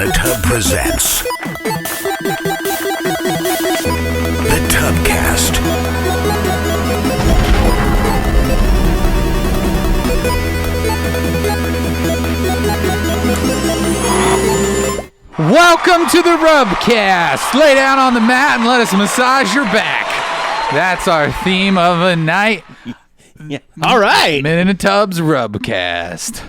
in a Tub presents the Tubcast. Welcome to the Rubcast. Lay down on the mat and let us massage your back. That's our theme of the night. Yeah. All right. Men in a Tub's Rubcast.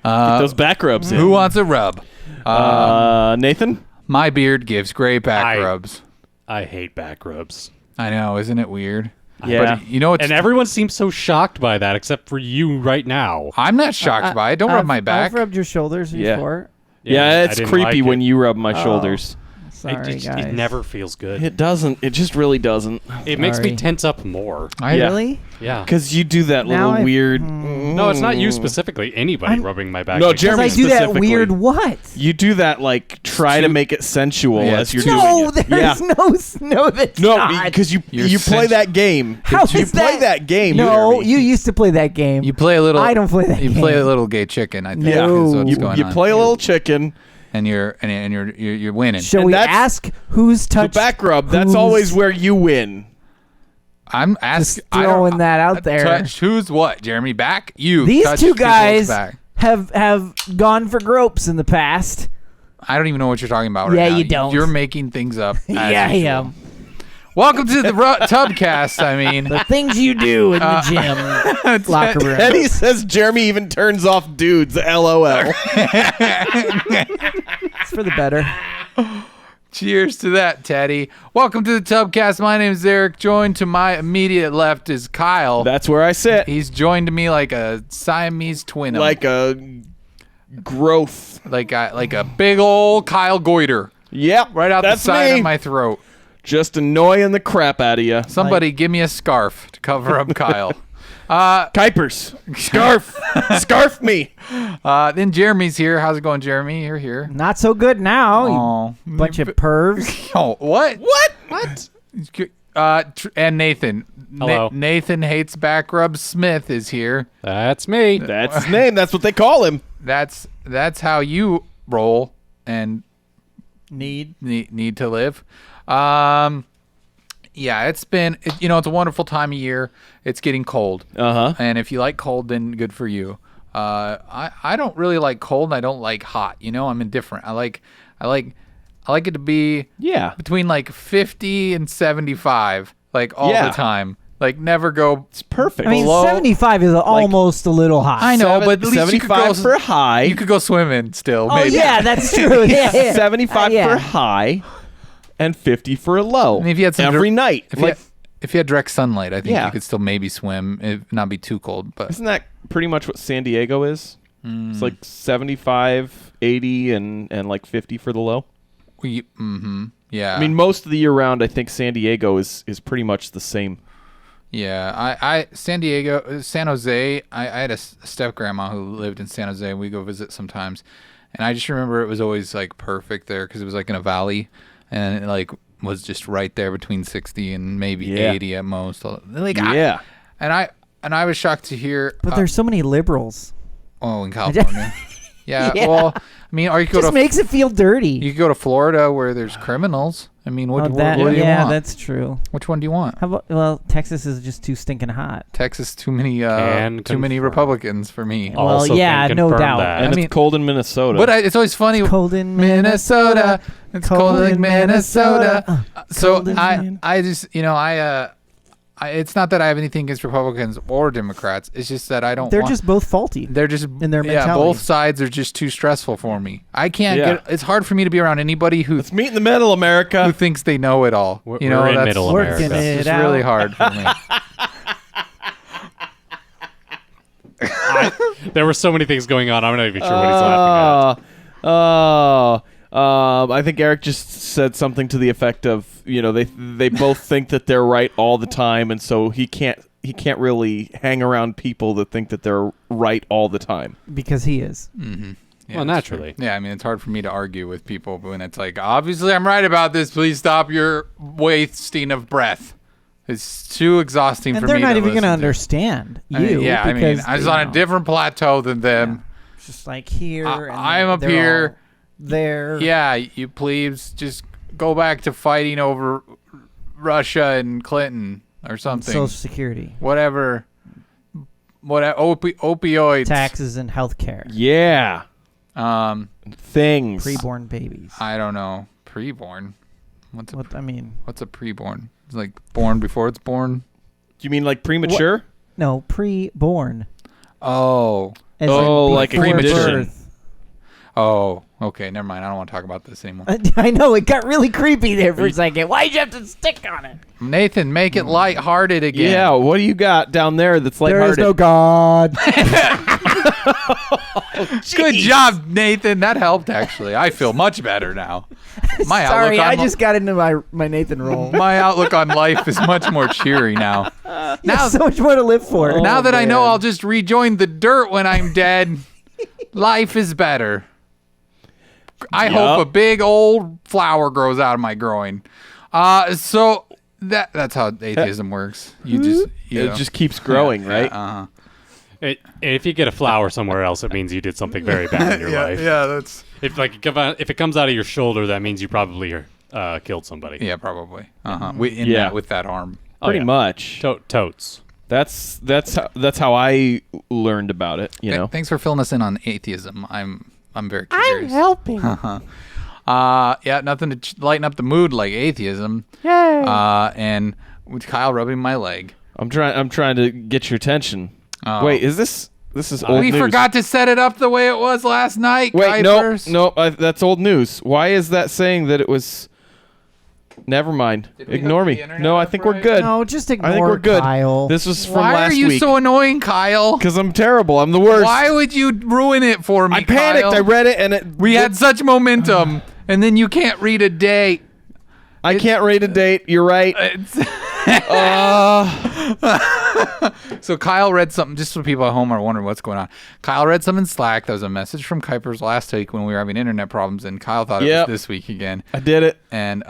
Get those back rubs in. Who wants a rub? Nathan? My beard gives great back rubs. I hate back rubs. I know, isn't it weird? Yeah. But you know what's... And everyone seems so shocked by that, except for you right now. I'm not shocked by it. Don't rub my back. I've rubbed your shoulders before. Yeah, I it's didn't creepy like when it. you rub my shoulders. Sorry, It guys. never feels good. It doesn't. It just really doesn't. It makes me Sorry. tense up more. I- Really? Yeah. Because you do that Now little I- weird... No, it's not you specifically. Anybody rubbing my back. No, makes me Jeremy Because I tense. do that specifically. weird what? You do that, like, try to make it sensual Yeah, as you're it's too- doing No, it. there's no, that's No, not. because you You're play that game. How you is play that? that game. No, Jeremy. you used to play that game. You play a little... I don't play that You game. play a little gay chicken, I think. No. Is what's You- going You on. play a little chicken. And you're winning. Shall And we that's- ask who's The touched back rub, that's who's always where you win. I'm asking... Just throwing that out there. Touched who's what, Jeremy? Back? You. These touched two people's guys back. have gone for gropes in the past. I don't even know what you're talking about right Yeah, now. you don't. You're making things up. as Yeah, I usual. am. Welcome to the Tubcast, I mean. The things you do in the gym locker room. Eddie says Jeremy even turns off dudes. LOL. It's for the better. Cheers to that, Teddy. Welcome to the Tubcast. My name is Eric. Joined to my immediate left is Kyle. That's where I sit. He's joined me like a Siamese twin. Like a growth. like a big old Kyle goiter. Yep. Right out that's the side me. of my throat. Just annoying the crap out of you. Somebody give me a scarf to cover up Kyle. Kuipers. Scarf. Scarf me. Then Jeremy's here. How's it going, Jeremy? You're here. Not so good now. Oh, You bunch of pervs. Oh, what? What? And Nathan. Hello. Nathan hates back rubs. Smith is here. That's me. That's his name. That's what they call him. That's how you roll and Need. need to live. Yeah, it's a wonderful time of year. It's getting cold. Uh-huh. And if you like cold, then good for you. I don't really like cold and I don't like hot. I'm indifferent. I like it to be Yeah. between like 50 and 75 like all Yeah. the time. Like never go. It's perfect. I mean, Below- 75 is almost a little hot. I know, but at least you could 75 go, for high. You could go swimming still. Oh, maybe. yeah, that's true. Yeah. 75 Yeah. for high and 50 for a low. I mean, if you had some every night. If you had direct sunlight, I think Yeah. you could still maybe swim, if not be too cold. But Isn't that pretty much what San Diego is? It's like 75, 80, and like 50 for the low. Yeah. I mean, most of the year round, I think San Diego is pretty much the same. Yeah, San Jose, I had a step grandma who lived in San Jose. We go visit sometimes, and I just remember it was always like perfect there because it was like in a valley, and it like was just right there between 60 and maybe Yeah. 80 at most. Like Yeah. and I was shocked to hear. But there's so many liberals. In California. Yeah, Yeah. well, I mean, or you could Just go to makes it feel dirty. you could go to Florida where there's criminals. I mean, what do you want? That's true. Which one do you want? How about, well, Texas is just too stinking hot. Texas, too many Can confirm. Republicans for me. Well, Also yeah, can no confirm doubt. that. And I mean- it's cold in Minnesota. But it's always funny. Cold in Minnesota. It's cold in Minnesota. So Cold in I just it's not that I have anything against Republicans or Democrats. It's just that I don't. They're want, just both faulty. They're just in their Yeah, mentality. both sides are just too stressful for me. I can't Yeah. get. It's hard for me to be around anybody who Let's meet in the middle, America. thinks they know it all. We're You know, in that's middle Working America. it it's out. really hard for me. There were so many things going on. I'm not even sure what he's laughing at. I think Eric just said something to the effect of, they both think that they're right all the time, and so he can't really hang around people that think that they're right all the time. Because he is. Yeah, Well, that's true. naturally. Yeah, I mean, it's hard for me to argue with people when it's like, obviously I'm right about this. Please stop your wasting of breath. It's too exhausting And for they're me not to even going to listen understand I mean, you. yeah, because, I was on a different plateau than them. It's just like here. and I'm up they're here. there. Yeah, you plebes just go back to fighting over Russia and Clinton or something. Social Security. Whatever. Opioids. Taxes and health care. Yeah. Things. Preborn babies. I don't know. Preborn. What's a preborn? It's like born before it's born. You mean like premature? No, preborn. Oh. As like a before condition. birth. Oh, okay. Never mind. I don't want to talk about this anymore. I know, it got really creepy there for a second. Why'd you have to stick on it? Nathan, make it lighthearted again. Yeah, what do you got down there that's There lighthearted? is no God. Good job, Nathan. That helped, actually. I feel much better now. Sorry, I just got into my Nathan role. My outlook on life is much more cheery now. Now so much more to live for. Now that I know I'll just rejoin the dirt when I'm dead, life is better. I hope a big old flower grows out of my groin. So that's how atheism works. It just keeps growing, right? Uh-huh. If you get a flower somewhere else, it means you did something very bad in your life. Yeah, that's If it comes out of your shoulder, that means you probably killed somebody. yeah, probably. Uh-huh. With that arm. Pretty much. Totes. That's how I learned about it. You know. Thanks for filling us in on atheism. I'm very curious. I'm helping. Yeah, nothing to lighten up the mood like atheism. Yay! And with Kyle rubbing my leg. I'm trying to get your attention. Oh. Wait, is this old We news? forgot to set it up the way it was last night. Wait, Kuipers. no, that's old news. Why is that saying that it was? Never mind. Did we Ignore hook me. the internet No, I up think we're right? good. No, just ignore I think we're good. Kyle. This was from Why last are you week. so annoying, Kyle? Because I'm terrible. I'm the worst. Why would you ruin it for me, I panicked. Kyle? I read it and We had such momentum, and then you can't read a date. I can't rate a date. You're right. So Kyle read something, just so people at home are wondering what's going on. Kyle read something in Slack. There was a message from Kuipers last week when we were having internet problems, and Kyle thought it Yep. was this week again. I did it. And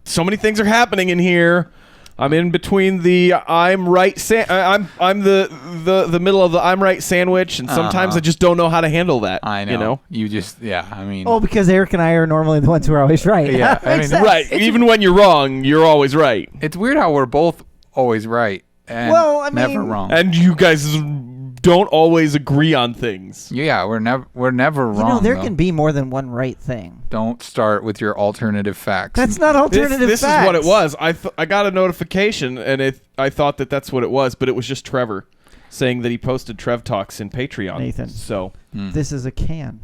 So many things are happening in here. I'm in between the I'm right. I'm the middle of the I'm right sandwich, and sometimes I just don't know how to handle that. I know. You know. You just, yeah, I mean. Oh, because Eric and I are normally the ones who are always right. Yeah, I Makes mean, sense. Right. Even when you're wrong, you're always right. It's weird how we're both always right and Well, I never mean- wrong. And you guys don't always agree on things. Yeah, we're never wrong. You know, there though. can be more than one right thing. Don't start with your alternative facts. That's not alternative This facts. is what it was. I got a notification, and I thought that's what it was, but it was just Trevor saying that he posted Trev Talks in Patreon. Nathan. So This is a can.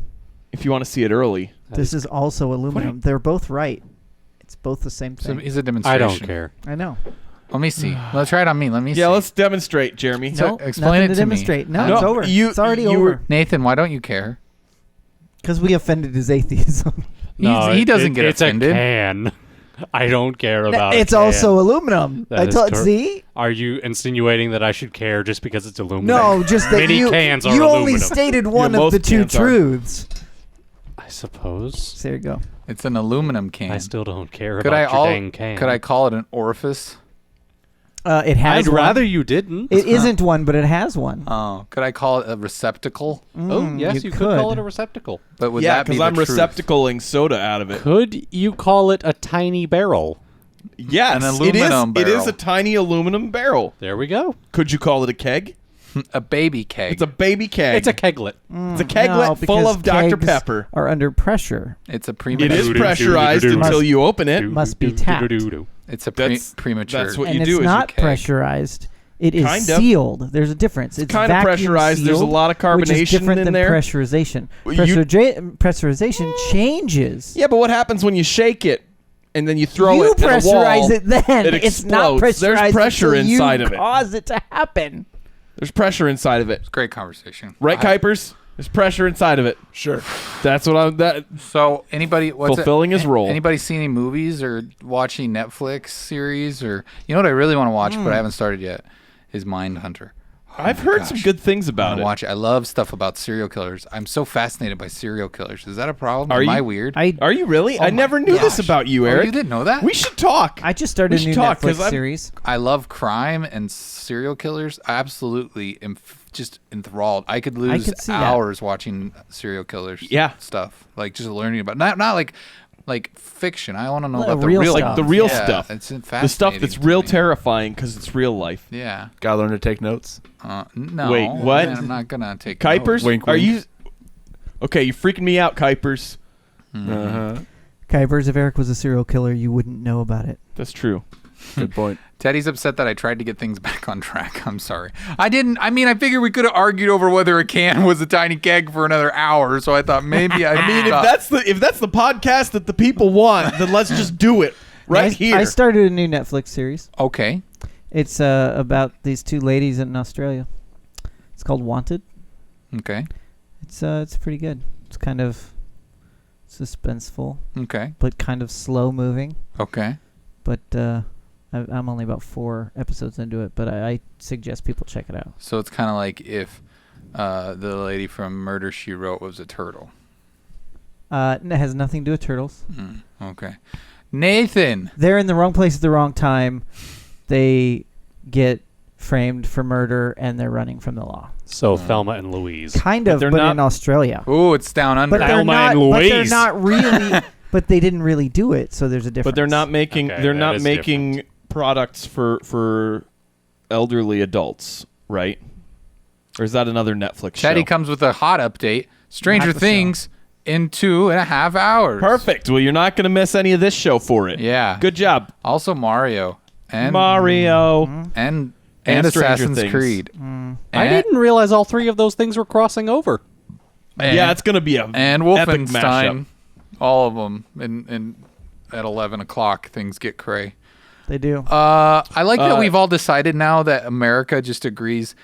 if you want to see it early, This is also aluminum. They're both right. It's both the same So thing. it's a I demonstration. don't care. I know. Let me see. Let's try it on me. Let me see. yeah, let's demonstrate, Jeremy. So No, explain nothing it to to me. demonstrate. No, No, it's over. It's already over. Nathan, why don't you care? Because we offended his atheism. He doesn't get it's offended. a can. I don't care about It's a can. also aluminum. That I is told. cor- See? Are you insinuating that I should care just because it's aluminum? No, just that Many you cans are you only aluminum. stated one of most the two cans are. truths. I suppose. So there you go. It's an aluminum can. I still don't care could about I your dang can. Could I call it an orifice? It has. I'd one. rather you didn't. It isn't one, but it has one. Oh, could I call it a receptacle? Oh, yes, you could call it a receptacle. But would Yeah, that be because the I'm truth? receptacling soda out of it. Could you call it a tiny barrel? Yes, An aluminum it is barrel. a tiny aluminum barrel. There we go. Could you call it a keg? A baby keg. It's a baby keg. It's a keglet. It's a keglet No, full because of Dr. kegs Pepper. Are under pressure. It's a It premature. is pressurized until you open it. Must be tapped. It's a That's- premature. that's what And you it's do is you not keg. pressurized. It is Kind of. sealed. There's a difference. It's kind of vacuum pressurized. There's a sealed, lot of which is carbonation different in than there. pressurization. Well, you- Pressurization changes. Yeah, but what happens when you shake it and then you throw You it at a pressurize wall? it then. It It's not explodes. pressurized. There's pressure until inside you of it. Cause it to happen. There's pressure inside of it. It's a great conversation. Right, Kuipers? There's pressure inside of it. Sure. That's what I'm... So anybody Fulfilling his role. Anybody see any movies or watching Netflix series or you know what I really want to watch but I haven't started yet is Mindhunter. I've heard some good things I about want to it. watch it. I love stuff about serial killers. I'm so fascinated by serial killers. Is that a problem? Are Am I you? weird? Are you really? Oh I my never knew this gosh. about you, Oh, Eric. you didn't know that? We should talk. I just started a We new should talk, Netflix 'cause I'm- series. I love crime and serial killers. I absolutely am just enthralled. I could lose could see that. hours watching serial killers. Yeah. Stuff like just learning about not like fiction. I want to know Like about the real real stuff. Like the real Yeah, stuff. It's The stuff fascinating that's to real me. terrifying because it's real life. Yeah. Gotta learn to take notes. No. Wait, what? Man, I'm not gonna take Kuipers, notes. Wink, are wink. you? Okay, you're freaking me out, Kuipers. Uh-huh. Kuipers, if Eric was a serial killer, you wouldn't know about it. That's true. Good point. Teddy's upset that I tried to get things back on track. I'm sorry. I didn't. I mean, I figured we could have argued over whether a can was a tiny keg for another hour. So I thought maybe I mean, If that's the podcast that the people want, then let's just do it right here. I started a new Netflix series. okay. It's about these two ladies in Australia. It's called Wanted. Okay. It's pretty good. It's kind of suspenseful, Okay. but kind of slow moving. Okay. But I'm only about 4 episodes into it, but I suggest people check it out. So it's kind of like if the lady from Murder She Wrote was a turtle. It has nothing to do with turtles. Okay. Nathan. They're in the wrong place at the wrong time. They get framed for murder, and they're running from the law. So Thelma and Louise. Kind of, they're but not- in Australia. Ooh, it's down under. But they're Thelma not. and But they're Louise. not really. But they didn't really do it, so there's a difference. But they're not making Okay, they're that not is making different. products for elderly adults, right? Or is that another Netflix Teddy show? comes with a hot update. Stranger Not the Things in 2.5 hours. Perfect. Well, you're not going to miss any of this show for it. Yeah. Good job, Also Mario and Mario. and And Stranger Assassin's Things. Creed. I didn't realize all 3 of those things were crossing over. Yeah, it's going to be a and epic Wolfenstein. mashup. All of them. And at 11 o'clock, things get cray. They do. I like that we've all decided now that America just agrees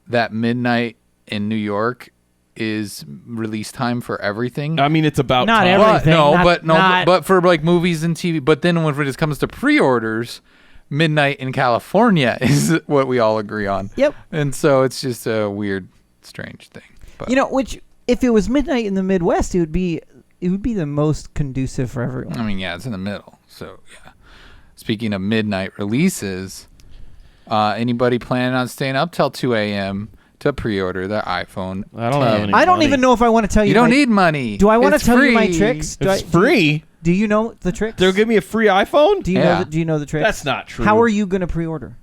that midnight in New York is release time for everything. I mean, it's about Not time. everything. But for like movies and TV. But then when it comes to pre-orders, midnight in California is what we all agree on. Yep. And so it's just a weird, strange thing. But Which if it was midnight in the Midwest, it would be the most conducive for everyone. I mean, yeah, it's in the middle. So yeah. Speaking of midnight releases, anybody planning on staying up till 2 a.m. to pre-order the iPhone? I don't have 10? any I don't money. even know if I want to tell you. You don't my- need money. Do I want to It's tell you my free. tricks? It's free. Do you know the tricks? They'll give me a free iPhone? Do you Yeah. know? Do you know the tricks? That's not true. How are you going to pre-order?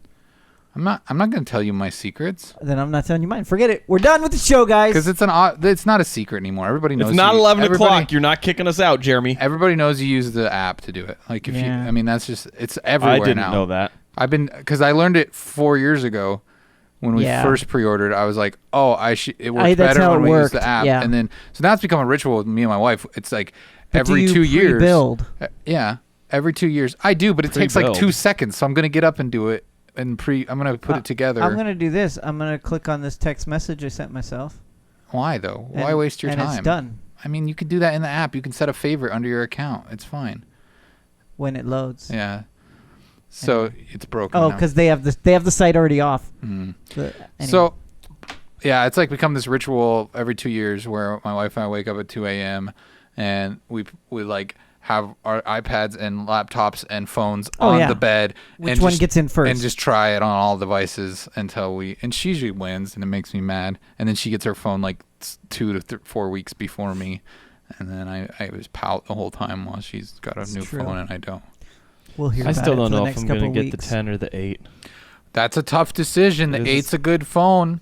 I'm not going to tell you my secrets Then I'm not telling you mine. Forget it. We're done with the show, guys. because it's not a secret anymore. Everybody knows. It's not you- 11 everybody- o'clock. You're not kicking us out, Jeremy. Everybody knows you use the app to do it. Like if Yeah. I mean, that's just it's everywhere I didn't now. know that. Because I learned it 4 years ago when we Yeah. first pre-ordered. I was like, oh, it works that's better how when it we use worked. the app. Yeah. And then so now it's become a ritual with me and my wife. It's like But do every you 2 years. pre-build? Yeah, every 2 years. I do, but it takes like Pre-build. 2 seconds. So I'm gonna get up and do it and I'm gonna put it together. I'm going to do this. I'm going to click on this text message I sent myself. Why though? Why and- waste your and time? It's done I mean, you could do that in the app. You can set a favorite under your account. It's fine. when it loads. Yeah. So it's broken. Oh, now. because they have the site already off. Mm. Anyway. So, yeah, it's like become this ritual every 2 years where my wife and I wake up at 2 a.m. and we like have our iPads and laptops and phones on yeah. the bed. Which and one just- gets in first? And just try it on all devices and she usually wins and it makes me mad. And then she gets her phone like 2 to 4 weeks before me. And then I was pout the whole time while she's got a new true. phone and I don't. We'll hear I about still it don't for the know if next I'm going couple to get the weeks. 10 or the 8. That's a tough decision. The It is- 8's a good phone.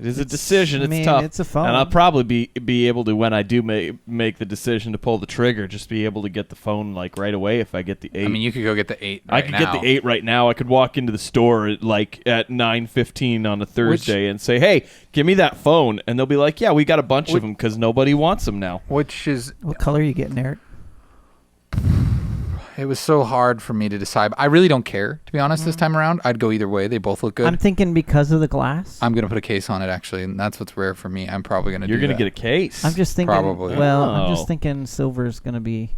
It is a decision. I It's mean, tough. it's a phone. And I'll probably be able to, when I do make the decision to pull the trigger, just be able to get the phone like right away if I get the 8. I mean, you could go get the 8 I right could now. get the 8 right now. I could walk into the store at 9:15 on a Thursday and say, "Hey, give me that phone," and they'll be like, "Yeah, we got a bunch of them because nobody wants them now." Which is What color are you getting, Eric? It was so hard for me to decide. I really don't care, to be honest, this time around. I'd go either way. They both look good. I'm thinking because of the glass. I'm going to put a case on it, actually, and that's what's rare for me. I'm probably going to You're do going to that. get a case. I'm just thinking. Probably. Well, I'm Oh. just thinking silver's gonna be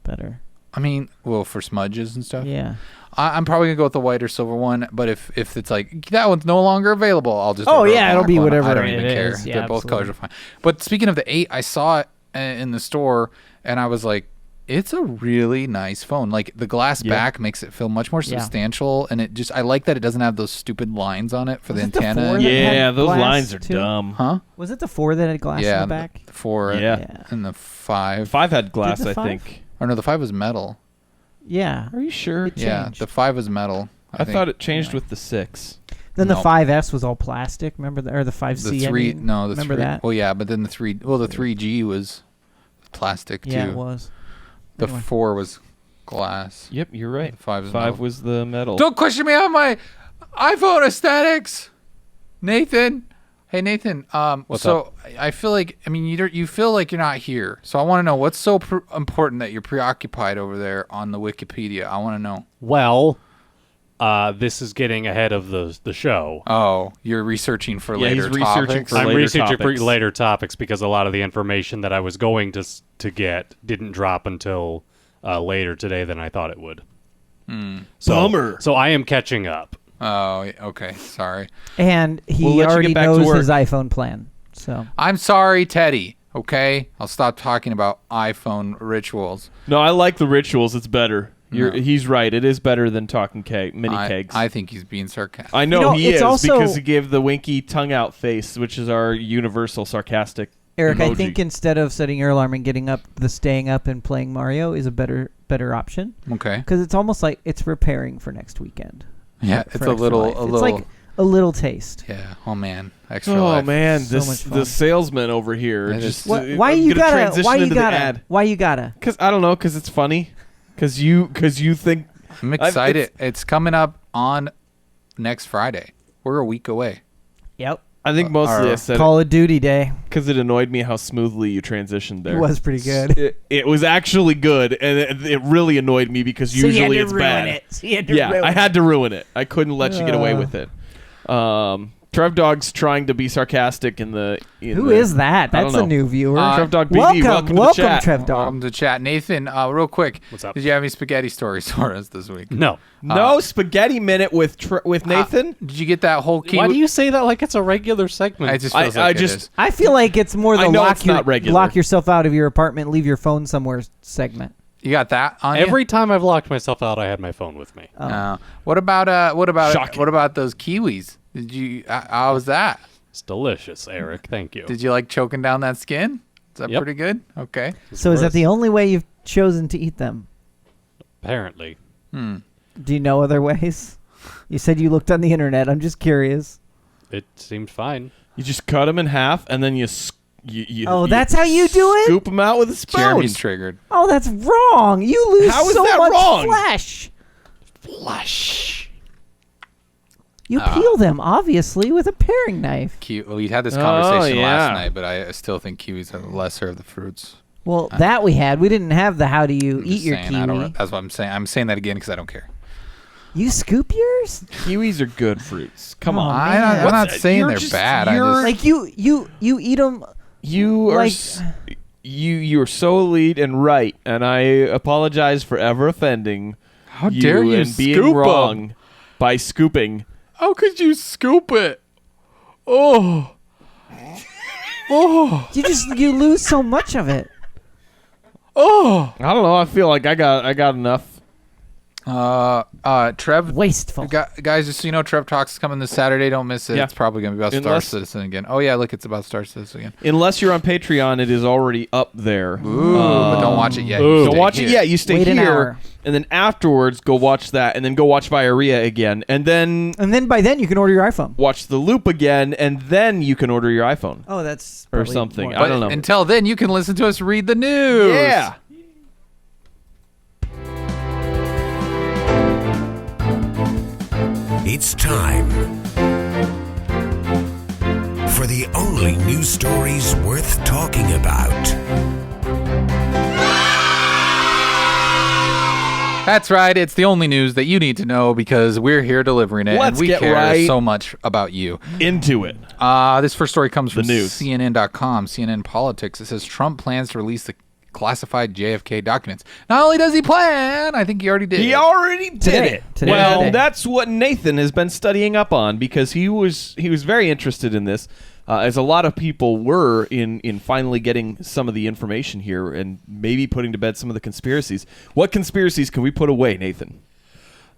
better. I mean, well, for smudges and stuff. Yeah. I'm probably going to go with the white or silver one, but if it's like, that one's no longer available, I'll just Oh, order a yeah, it'll black be one. whatever I don't it even care. is. Yeah, Both colors are absolutely. fine. But speaking of the 8, I saw it in the store, and I was like, It's a really nice phone. Like the glass back makes it feel much more substantial, and I like that it doesn't have those stupid lines on it for the Was it the antenna. 4 that Yeah, had those glass lines are too? dumb. Huh? Was it the 4 that had glass in the back? The 4 Yeah. and the 5. 5 had glass, the I 5? think. Or no, the 5 was metal. Yeah. Are you sure? It Yeah, changed. the 5 was metal. I think. thought it changed with the 6. Then the No. 5S was all plastic. Remember or the 5C? The 3. I mean, No, the remember 3. that? Well, yeah, but then the 3. Well, the 3G was plastic too. Yeah, it was. The Anyway. 4 was glass. Yep, you're right. The 5 is 5 metal. was the metal. Don't question me on my iPhone aesthetics, Nathan. Hey Nathan. What's so I feel like you feel like you're not here. So I want to know what's so important that you're preoccupied over there on the Wikipedia. I want to know. Well, this is getting ahead of the show. Oh, you're researching for Yeah, he's later researching topics. for I'm later researching for topics. later topics because a lot of the information that I was going to get didn't drop until later today than I thought it would. So, Bummer. So I am catching up. Oh, okay. Sorry. And he We'll let you already get back to knows work. his iPhone plan. So I'm sorry, Teddy. Okay, I'll stop talking about iPhone rituals. No, I like the rituals. It's better. No. He's right. It is better than talking mini I kegs. I think he's being sarcastic. I know, You know, he it's is also- because he gave the winky tongue out face, which is our universal sarcastic Eric, I emoji. think instead of setting your alarm and getting up, the staying up and playing Mario is a better option Okay. because it's almost like it's preparing for next weekend. Yeah, for it's a Extra little, Life. a It's little. like a little taste. Yeah. Oh man. Extra Oh life. man, So much this fun. the salesman over here. That Just is- Why I'm you gonna gotta? transition Why you into the gotta? ad. Why you gotta? Cause I don't know. Cause it's funny. Cause you think I'm excited. It's coming up on next Friday. We're a week away. Yep. I think mostly I said Call of Duty Day. because it annoyed me how smoothly you transitioned there. It was pretty good. It was actually good, and it really annoyed me because usually it's bad. Yeah, I had to ruin it. I couldn't let you get away with it. Trev Dog's trying to be sarcastic in the. Who is that? I don't That's a know. new viewer. Trev Dog BB, welcome to the chat. Trev Dog. Welcome to chat, Nathan. Real quick. What's up? Did you have any spaghetti stories for us this week? No. No spaghetti minute with Nathan. Did you get that whole key? Why do you say that like it's a regular segment? It just feels like I it just- is. I feel like it's more I the know lock it's not regular. lock yourself out of your apartment, leave your phone somewhere segment. You got that on Every time I've locked myself out, I had my phone with me. you? What about Shocking. what about those kiwis? Did you? How was that? It's delicious, Eric. Thank you. Did you like choking down that skin? Is that Yep. pretty good? Okay. So is that the only way you've chosen to eat them? Apparently. Do you know other ways? You said you looked on the internet. I'm just curious. It seemed fine. You just cut them in half, and then you That's how you do it? scoop them out with a spoon. Jeremy's triggered. Oh, that's wrong. You lose How is so that much wrong? flesh. Flush. You peel them, obviously, with a paring knife. We had this conversation last yeah. night, but I still think kiwis are the lesser of the fruits. Well, that we had. We didn't have the how do you I'm eat just your saying, kiwi. That's what I'm saying. I'm saying that again because I don't care. You scoop yours? Kiwis are good fruits. Come Oh, on. man. I'm not saying You're they're just- bad. I you're- just, Like you eat them. You are Like- you are so elite and right, and I apologize for ever offending how dare you and being scoop 'em? wrong by scooping. How could you scoop it? Oh. You lose so much of it. Oh. I don't know. I feel like I got enough. Trev. Wasteful. Guys, just so you know, Trev Talks is coming this Saturday. Don't miss it. Yeah. It's probably going to be about Star Unless- Citizen again. Oh, yeah, look, it's about Star Citizen again. Unless you're on Patreon, it is already up there. Ooh, but don't watch it yet. Ooh. You Don't stay watch here. it yet. You stay Wait an here, hour. and then afterwards go watch that, and then go watch Viaria again, and then And then by then you can order your iPhone. watch The Loop again, and then you can order your iPhone. Oh, that's Or probably something. more- I don't know. Until then, you can listen to us read the news. Yeah. It's time for the only news stories worth talking about. That's right. It's the only news that you need to know because we're here delivering it, Let's and we get care right so much about you. Into it. This first story comes from news. CNN.com, CNN Politics. It says Trump plans to release the classified JFK documents. Not only does he plan, I think he already did. He already did Today. it. Today. Well, Today. that's what Nathan has been studying up on because he was very interested in this. as a lot of people were in finally getting some of the information here and maybe putting to bed some of the conspiracies. What conspiracies can we put away, Nathan?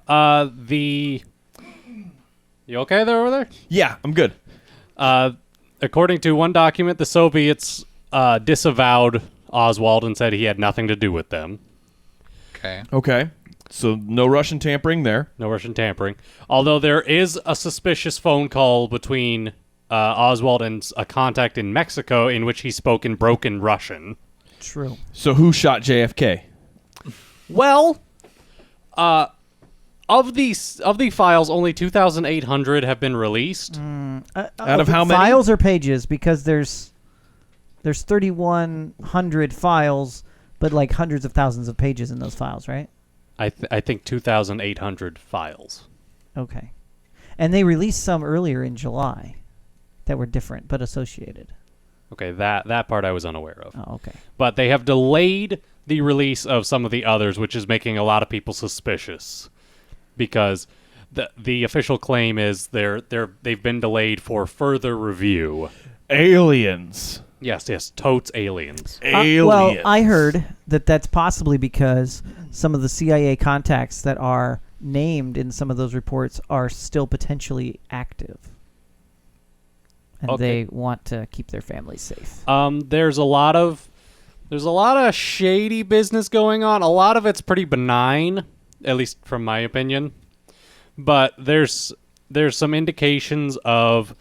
You okay there over there? Yeah, I'm good. According to one document, the Soviets disavowed Oswald and said he had nothing to do with them. Okay. So no Russian tampering there. No Russian tampering. Although there is a suspicious phone call between Oswald and a contact in Mexico in which he spoke in broken Russian. True. So who shot JFK? Well, of the files, only 2,800 have been released. Out of how many? Files or pages? Because there's 3,100 files, but like hundreds of thousands of pages in those files, right? I think 2,800 files. Okay. And they released some earlier in July that were different but associated. Okay, that part I was unaware of. Oh, okay. But they have delayed the release of some of the others, which is making a lot of people suspicious. Because the official claim is they've been delayed for further review. Aliens. Yes, totes aliens. Aliens. Well, I heard that that's possibly because some of the CIA contacts that are named in some of those reports are still potentially active. And Okay. they want to keep their families safe. There's a lot of shady business going on. A lot of it's pretty benign, at least from my opinion. But there's some indications of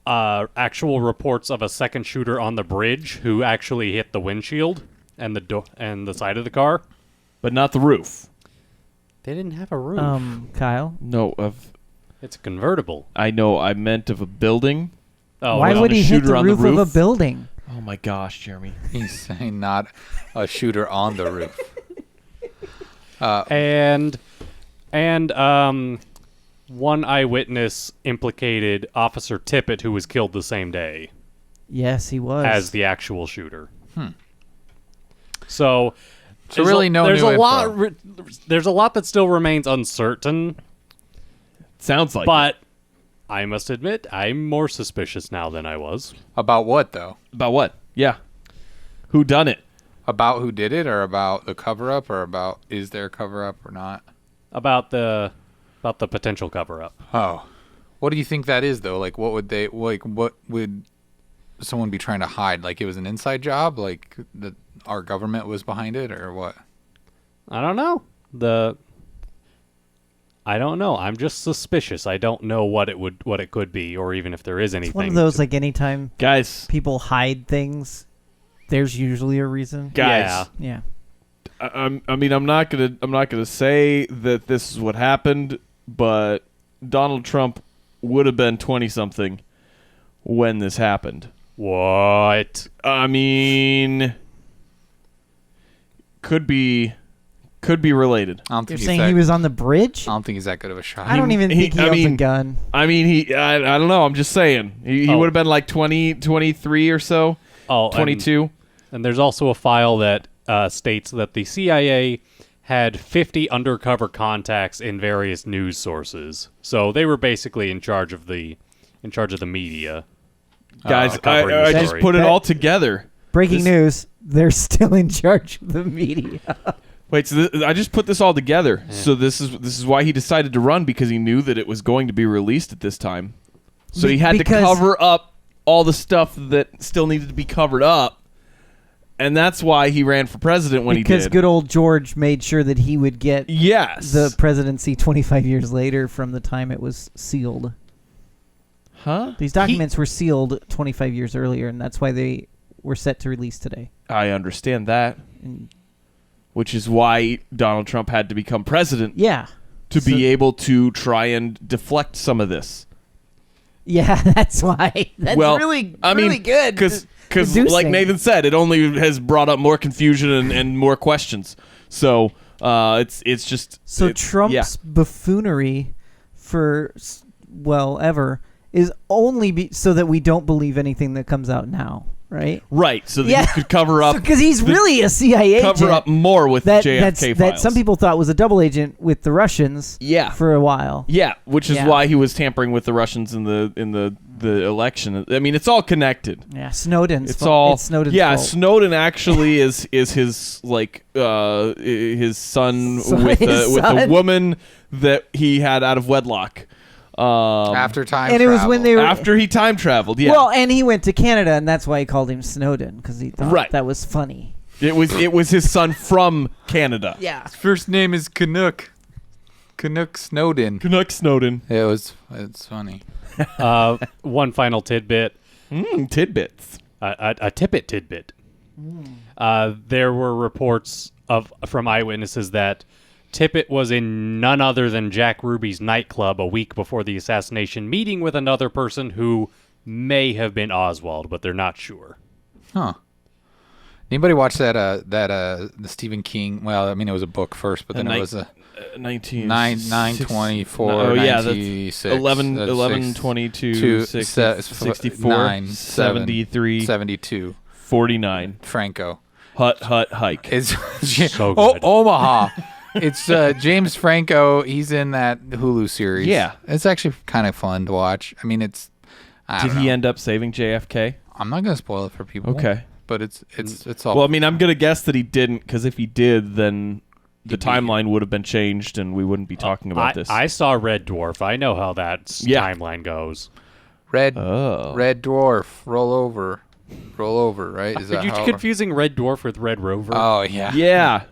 actual reports of a second shooter on the bridge who actually hit the windshield and the side of the car, but not the roof. They didn't have a roof. Kyle? No, It's a convertible. I know. I meant of a building. Oh, Why well, would he hit shooter the on the roof of a roof? building? Oh my gosh, Jeremy. He's saying not a shooter on the roof. And one eyewitness implicated Officer Tippett, who was killed the same day, Yes, he was. as the actual shooter. So really no there's new a lot. info. There's a lot that still remains uncertain. Sounds like But I must admit, I'm more suspicious now than I was. About what, though? it. About what? Yeah. Who done it? About who did it, or about the cover-up, or about is there a cover-up or not? About the potential cover-up. Oh. What do you think that is, though? Like, what would someone be trying to hide? Like, it was an inside job? Like, our government was behind it, or what? I don't know. I don't know. I'm just suspicious. I don't know what it could be, or even if there is anything. It's one of those, like, anytime Guys. people hide things, there's usually a reason. Guys. Yeah. Yeah. I mean, I'm not gonna say that this is what happened, but Donald Trump would have been 20-something when this happened. What? I mean, could be related. I don't You're think he's saying that, he was on the bridge? I don't think he's that good of a shot. I don't even think he owns a gun. I mean, I don't know. I'm just saying. He Oh. would have been like 20, 23 or so. Oh, 22. And there's also a file that states that the CIA had 50 undercover contacts in various news sources. So they were basically in charge of the media. Guys, covering the I just story. put it That- all together. Breaking news, they're still in charge of the media. Wait, so I just put this all together. Yeah. So this is why he decided to run, because he knew that it was going to be released at this time. So he had to cover up all the stuff that still needed to be covered up. And that's why he ran for president when he did. Because good old George made sure that he would get the presidency 25 years later from the time it was sealed. Huh? These documents were sealed 25 years earlier, and that's why they were set to release today. I understand that. Which is why Donald Trump had to become president. Yeah. To be able to try and deflect some of this. Yeah, that's why. That's really good. Because, like Nathan said, it only has brought up more confusion and more questions. So it's just... So Trump's buffoonery ever is only so that we don't believe anything that comes out now. right? Right, so that you could cover up because he's really a CIA agent. Cover up more with JFK files. That some people thought was a double agent with the Russians. Yeah. For a while. Yeah, which is why he was tampering with the Russians in the election. I mean, it's all connected. Yeah, Snowden's It's fault. all It's Snowden's yeah. fault. Snowden actually is his his son with his a son. woman that he had out of wedlock. After time and travel. it was when they were After he time traveled, yeah. Well, and he went to Canada, and that's why he called him Snowden, because he thought that was funny. It was his son from Canada. Yeah. His first name is Canuck. Canuck Snowden. Canuck Snowden. It's funny. One final tidbit. Tidbits. A tidbit. There were reports from eyewitnesses that Tippett was in none other than Jack Ruby's nightclub a week before the assassination, meeting with another person who may have been Oswald, but they're not sure. Huh. Anybody watch the Stephen King? Well, I mean, it was a book first, but then it was a 9/24. Oh yeah, that's 96, 11/22 64 9 73 72. 49. Franco. Hut hike. It's So good. Omaha. It's James Franco. He's in that Hulu series. Yeah. It's actually kind of fun to watch. I mean, Did Did he end up saving JFK? I'm not gonna spoil it for people. Okay. But it's all. Well, I mean, I'm gonna guess that he didn't, because if he did, then the timeline would have been changed, and we wouldn't be talking about this. I saw Red Dwarf. I know how that timeline goes. Red Dwarf. Roll over. Right? Is that Are you confusing Red Dwarf with Red Rover? Oh yeah. Yeah.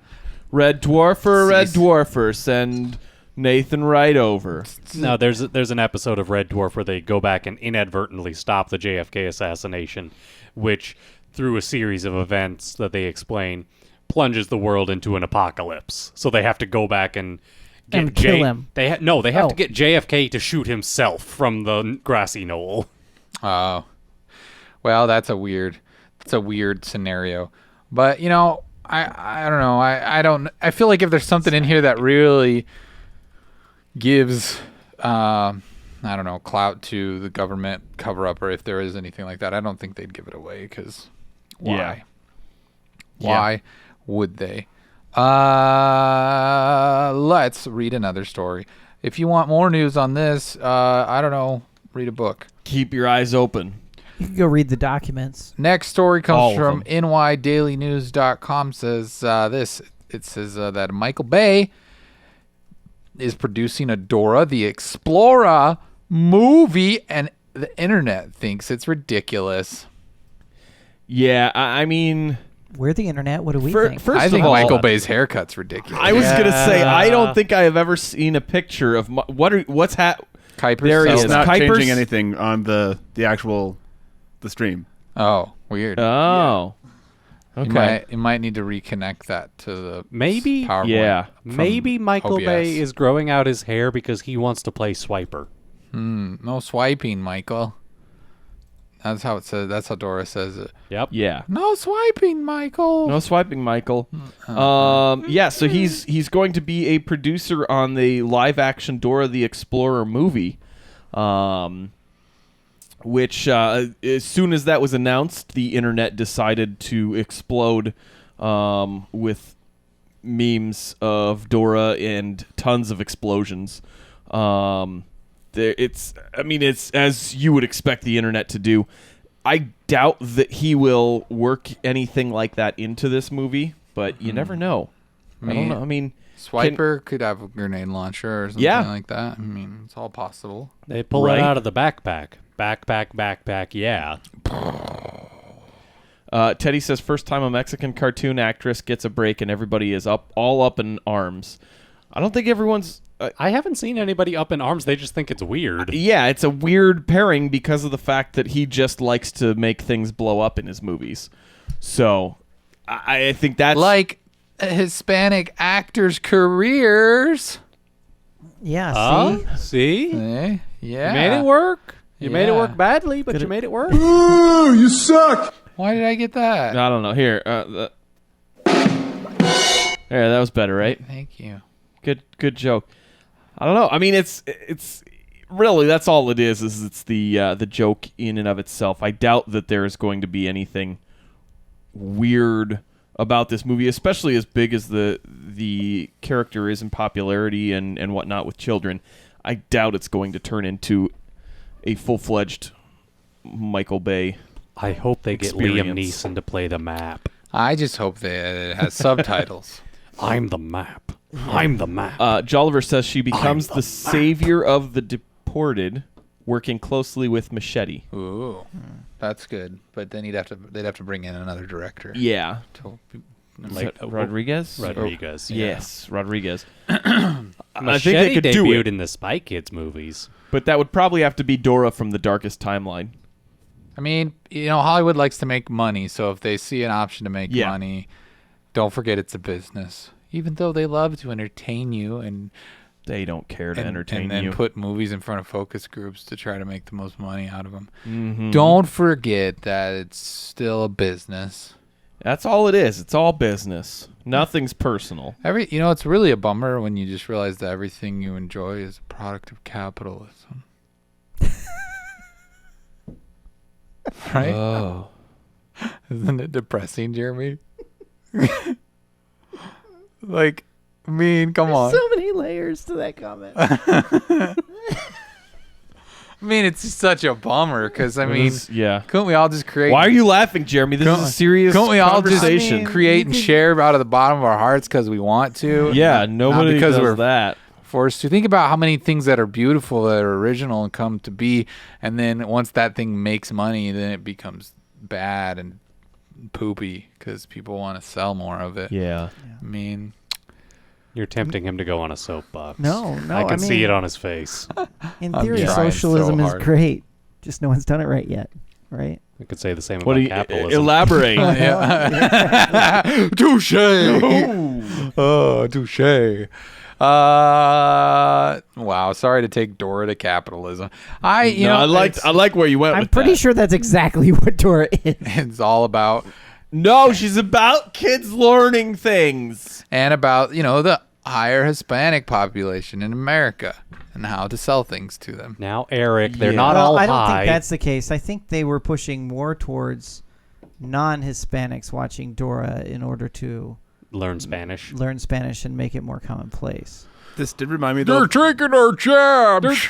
Red Dwarfer, send Nathan right over. No, there's an episode of Red Dwarf where they go back and inadvertently stop the JFK assassination, which, through a series of events that they explain, plunges the world into an apocalypse. So they have to go back and kill him. They have to get JFK to shoot himself from the grassy knoll. Oh. Well, that's a weird scenario. But, you know, I don't know. I feel like if there's something in here that really gives clout to the government cover up, or if there is anything like that, I don't think they'd give it away, cuz why? Yeah. Why would they? Let's read another story. If you want more news on this, read a book. Keep your eyes open. You can go read the documents. Next story All comes of from nydailynews.com. Says this. It says that Michael Bay is producing a Dora the Explorer movie, and the internet thinks it's ridiculous. Yeah, I mean, We're the internet. What do we think? first I think of all, Michael Bay's haircut's ridiculous. I was gonna say, I don't think I have ever seen a picture of what's Kuiper's There he cell is. It's phone. not Kuiper's- changing anything on the actual stream. Oh, weird. Oh. Okay. You might need to reconnect that to the Maybe- PowerPoint Yeah. from Maybe Michael OBS. Bay is growing out his hair because he wants to play Swiper. No swiping, Michael. That's how it says. That's how Dora says it. Yep. Yeah. No swiping, Michael. No swiping, Michael. Yeah, so he's going to be a producer on the live-action Dora the Explorer movie, which as soon as that was announced, the internet decided to explode with memes of Dora and tons of explosions. It's as you would expect the internet to do. I doubt that he will work anything like that into this movie, but you never know. I don't know. I mean, Swiper could have a grenade launcher or something like that. I mean, it's all possible. They pull Right. it out of the backpack. Backpack, yeah. Teddy says, first time a Mexican cartoon actress gets a break and everybody is all up in arms. I don't think everyone's... I haven't seen anybody up in arms. They just think it's weird. Yeah, it's a weird pairing because of the fact that he just likes to make things blow up in his movies. So, I think that's... Like Hispanic actors' careers. Yeah, see? See? Eh? Yeah. You made it work. You made it Yeah. work badly, but you made it work. Why did I get that? I don't know. Here. There, that was better, right? Thank you. Good joke. I don't know. I mean, it's really, that's all it is it's the joke in and of itself. I doubt that there is going to be anything weird about this movie, especially as big as the character is in popularity and whatnot with children. I doubt it's going to turn into a full-fledged Michael Bay. I hope they get experience. Liam Neeson to play the map. I just hope that it has subtitles. I'm the map. I'm the map. Jolliver says she becomes the savior of the deported, working closely with Machete. Ooh, that's good. But then they'd have to bring in another director. Yeah. Like Rodriguez? Rodriguez. Yeah. Yes, Rodriguez. Machete I think they could do debuted it, in the Spy Kids movies. but that would probably have to be Dora from the Darkest Timeline. I mean, Hollywood likes to make money, so if they see an option to make money, don't forget it's a business. Even though they love to entertain you and They don't care to entertain and then you. put movies in front of focus groups to try to make the most money out of them. Mm-hmm. Don't forget that it's still a business. That's all it is. It's all business. Nothing's personal. It's really a bummer when you just realize that everything you enjoy is a product of capitalism. Right? Oh. Isn't it depressing, Jeremy? Come on. So many layers to that comment. It's just such a bummer because Yeah. couldn't we all just create? Why are you laughing, Jeremy? This is a serious Couldn't we all just conversation. create and share out of the bottom of our hearts because we want to? Yeah, Not nobody because does we're that. forced to. Think about how many things that are beautiful, that are original, and come to be, and then once that thing makes money, then it becomes bad and poopy because people want to sell more of it. Yeah. You're tempting him to go on a soapbox. No, I can see it on his face. In I'm theory, trying socialism so is hard. great. Just no one's done it right yet, right? I could say the same What about do you capitalism. elaborate? Touche. Oh, touche. Wow. Sorry to take Dora to capitalism. I like where you went. I'm with pretty that. sure that's exactly what Dora is. it's all about No, she's about kids learning things. and about the higher Hispanic population in America and how to sell things to them. Now, Eric, they're Yeah. not Well, all I don't high. think that's the case. I think they were pushing more towards non-Hispanics watching Dora in order to Learn Spanish. learn Spanish and make it more commonplace. This did remind me, though. taking our jobs.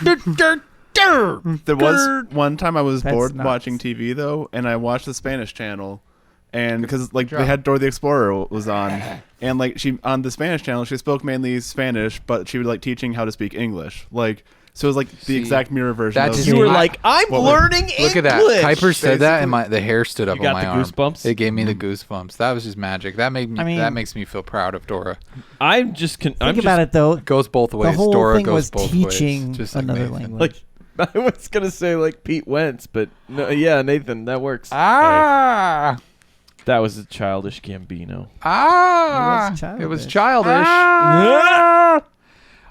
There was one time I was That's bored nuts. watching TV, though, and I watched the Spanish channel. And because they job. had Dora the Explorer was on, and she on the Spanish channel she spoke mainly Spanish, but she was teaching how to speak English. So it was the exact mirror version. that of just- You were I- like, I'm What learning Look at that. English. Kuiper said that, and the hair stood up You on got my the arm. goosebumps? It gave me the goosebumps. That was just magic. That made me. I mean- that makes me feel proud of Dora. I'm just. Think about it though. It goes both ways. The whole Dora thing goes was both teaching ways. Just like another Nathan. language. I was gonna say Pete Wentz, but no, yeah, Nathan, that works. Ah. That was a childish Gambino. Ah. It was It was childish. childish.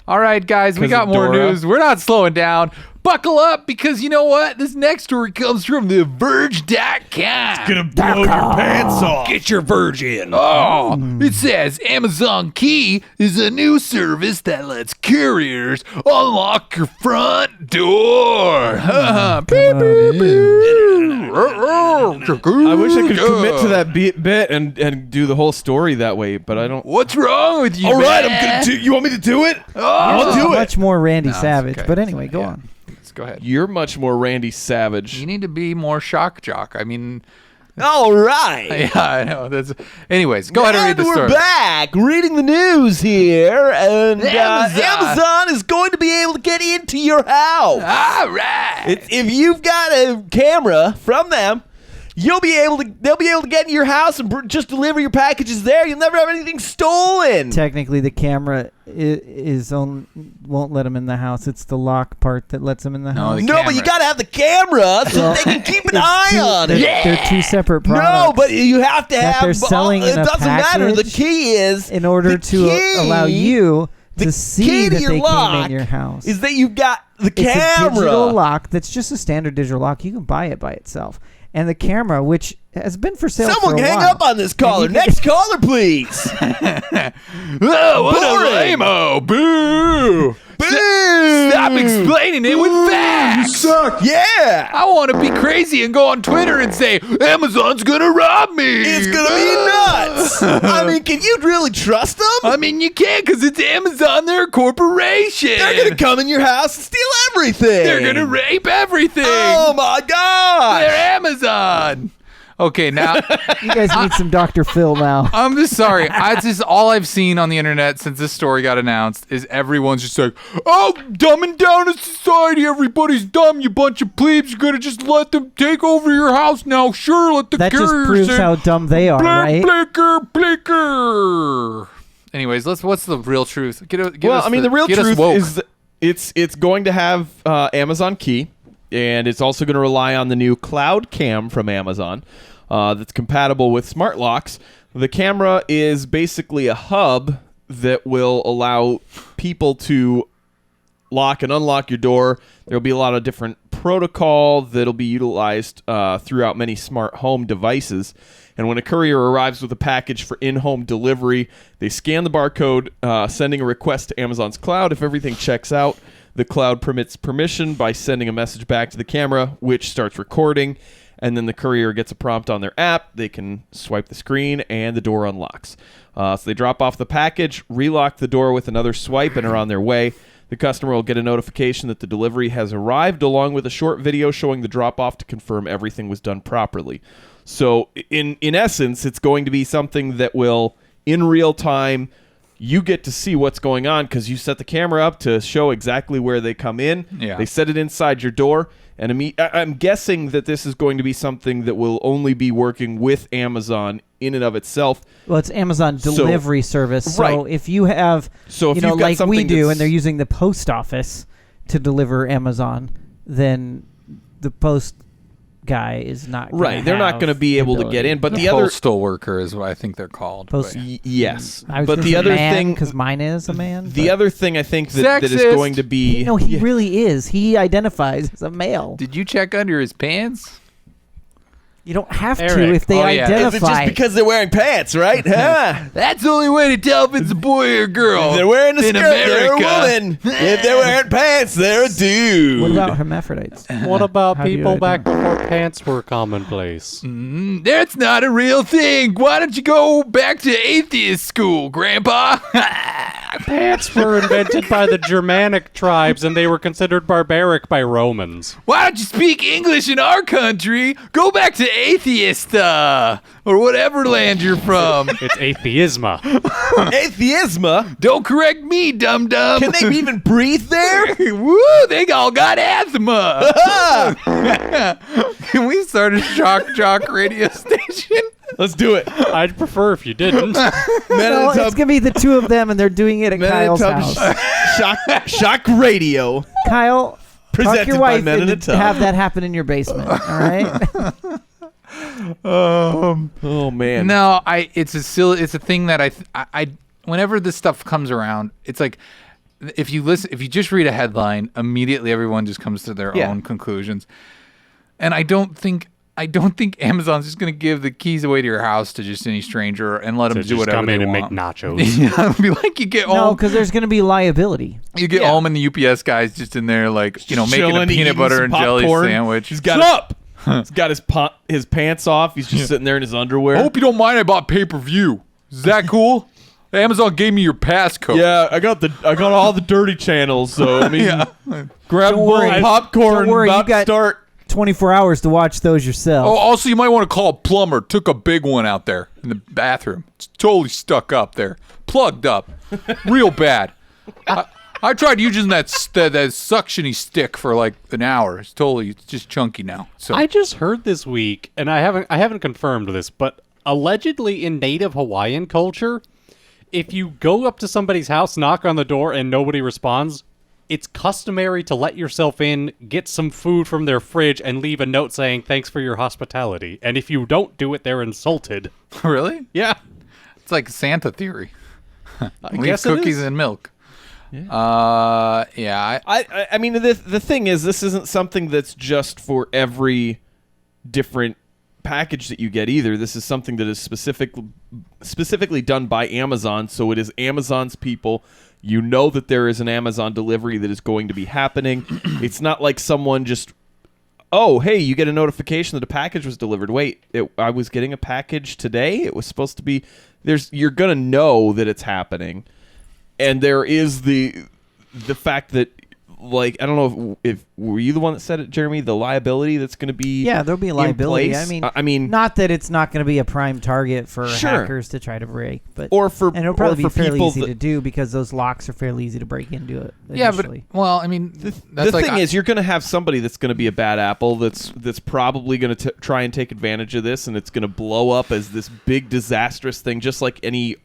All right, guys, we 'Cause got of more Dora? news. We're not slowing down. Buckle up because you know what? This next story comes from the Verge.com. Gonna blow your pants off. Get your Virgin. Oh, it says Amazon Key is a new service that lets couriers unlock your front door. Beep, beep, beep. I wish I could commit to that bit and do the whole story that way, but I don't. What's wrong with you? All right, I'm man? gonna do. You want me to do it? Oh. I'll do it. Much more Randy No, it's Savage, okay. but anyway, go Yeah. on. Let's go ahead. You're much more Randy Savage. You need to be more shock jock. All right. Yeah, I know. Anyways, go ahead and read the we're story. back reading the news here, and Amazon. Amazon is going to be able to get into your house. All right. If you've got a camera from them, they'll be able to get in your house and just deliver your packages there. You'll never have anything stolen. Technically, the camera won't let them in the house. It's the lock part that lets them in the No, house. the No, but you camera. got to have the camera so Well, they can keep an It's eye two- on it. They're two separate products. No, but you have to that have. they're selling it in a doesn't matter. The package key is in order the to key- allow you the to see key to that your they came lock in your house. is that you've got the It's a camera. digital lock that's just a standard digital lock. You can buy it by itself. And the camera, which has been for sale Someone for a hang while. up on this caller. And you can- Next caller, please. Oh, what Boring. a lame-o. Boo. Stop explaining it with facts. You suck. Yeah. I want to be crazy and go on Twitter and say, Amazon's going to rob me. It's going to be nuts. I mean, can you really trust them? I mean, you can't because it's Amazon. They're a corporation. They're going to come in your house and steal everything. They're going to rape everything. Oh, my God. They're Amazon. Okay, now You guys need some Dr. Phil now. I'm just sorry. All I've seen on the internet since this story got announced is everyone's just like, oh, dumbing down a society. Everybody's dumb. You bunch of plebes. You're gonna just let them take over your house now. Sure, let the That just carriers proves in. how dumb they are, right? Blicker. Anyways, what's the real truth? The real truth is that it's going to have Amazon Key, and it's also going to rely on the new Cloud Cam from Amazon that's compatible with smart locks. The camera is basically a hub that will allow people to lock and unlock your door. There'll be a lot of different protocol that'll be utilized throughout many smart home devices. And when a courier arrives with a package for in-home delivery, they scan the barcode, sending a request to Amazon's cloud. If everything checks out, the cloud permits permission by sending a message back to the camera, which starts recording. And then the courier gets a prompt on their app. They can swipe the screen, and the door unlocks. So they drop off the package, relock the door with another swipe, and are on their way. The customer will get a notification that the delivery has arrived, along with a short video showing the drop-off to confirm everything was done properly. So in essence, it's going to be something that will, in real time, you get to see what's going on because you set the camera up to show exactly where they come in. Yeah. They set it inside your door. And I'm guessing that this is going to be something that will only be working with Amazon in and of itself. Well, it's Amazon delivery service. So right. if you have, So if you've got like we something do, that's- and they're using the post office to deliver Amazon, then the post guy is not gonna Right. They're not have going to be the able to ability. get in. But the the other... postal worker is what I think they're called. Post- but- Yes. I was But gonna the say other man, thing... because mine is a man. The but- other thing I think that is Sexist. going to be... No, he Yeah. really is. He identifies as a male. Did you check under his pants? You don't have to Eric. if they Oh, yeah. identify. Is it just because they're wearing pants, right? Huh? That's the only way to tell if it's a boy or a girl. If they're wearing a in skirt, they're a America. woman. If they're wearing pants, they're a dude. What about hermaphrodites? What about How do you people back identify? before pants were commonplace? That's not a real thing. Why don't you go back to atheist school, Grandpa? Pants were invented by the Germanic tribes, and they were considered barbaric by Romans. Why don't you speak English in our country? Go back to atheist, or whatever land you're from. It's atheisma. Atheisma? Don't correct me, dum-dum. Can they even breathe there? Woo, they all got asthma. Can we start a shock jock radio station? Let's do it. I'd prefer if you didn't. Men No, in the it's gonna be the two of them, and they're doing it at Men in Kyle's the house. Shock radio. Kyle, talk Presented your by wife Men in a into Tub. have that happen in your basement. All right. Oh man. No, it's a thing that I whenever this stuff comes around, it's like if you just read a headline, immediately everyone just comes to their Yeah. own conclusions. And I don't think Amazon's just going to give the keys away to your house to just any stranger and let them So do just whatever come in they and want. make nachos. Yeah, it'll be like you get No, home, because there's gonna be liability. you get Yeah. home and the UPS guy's just in there like making a Chilling, peanut eating butter some and jelly popcorn. sandwich. He's got He's got his pants off. He's just sitting there in his underwear. I hope you don't mind. I bought pay-per-view. Is that cool? Amazon gave me your passcode. Yeah, I got all the dirty channels. So I mean, grab a bowl worry. of popcorn. Don't worry, about you got- to start. 24 hours to watch those yourself. Oh, also, you might want to call a plumber. Took a big one out there in the bathroom. It's totally stuck up there. Plugged up. Real bad. I tried using that suctiony stick for like an hour. It's just chunky now. So I just heard this week, and I haven't confirmed this, but allegedly in native Hawaiian culture, if you go up to somebody's house, knock on the door, and nobody responds, it's customary to let yourself in, get some food from their fridge, and leave a note saying, thanks for your hospitality. And if you don't do it, they're insulted. really, Yeah. it's like Santa theory. Leave guess it cookies is. and milk. Yeah. I mean, the thing is, this isn't something that's just for every different package that you get either. This is something that is specifically done by Amazon, so it is Amazon's people You know that there is an Amazon delivery that is going to be happening. It's not like someone just, oh, hey, you get a notification that a package was delivered. Wait, I was getting a package today? It was supposed to be... You're going to know that it's happening. And there is the fact that, like, I don't know if were you the one that said it, Jeremy? The liability that's going to be there'll be a liability. I mean, not that it's not going to be a prime target for hackers to try to break, but and it'll probably be fairly easy to do because those locks are fairly easy to break into it. Initially. Yeah, but well, I mean, the thing is, you're going to have somebody that's going to be a bad apple that's probably going to try and take advantage of this, and it's going to blow up as this big disastrous thing, just like any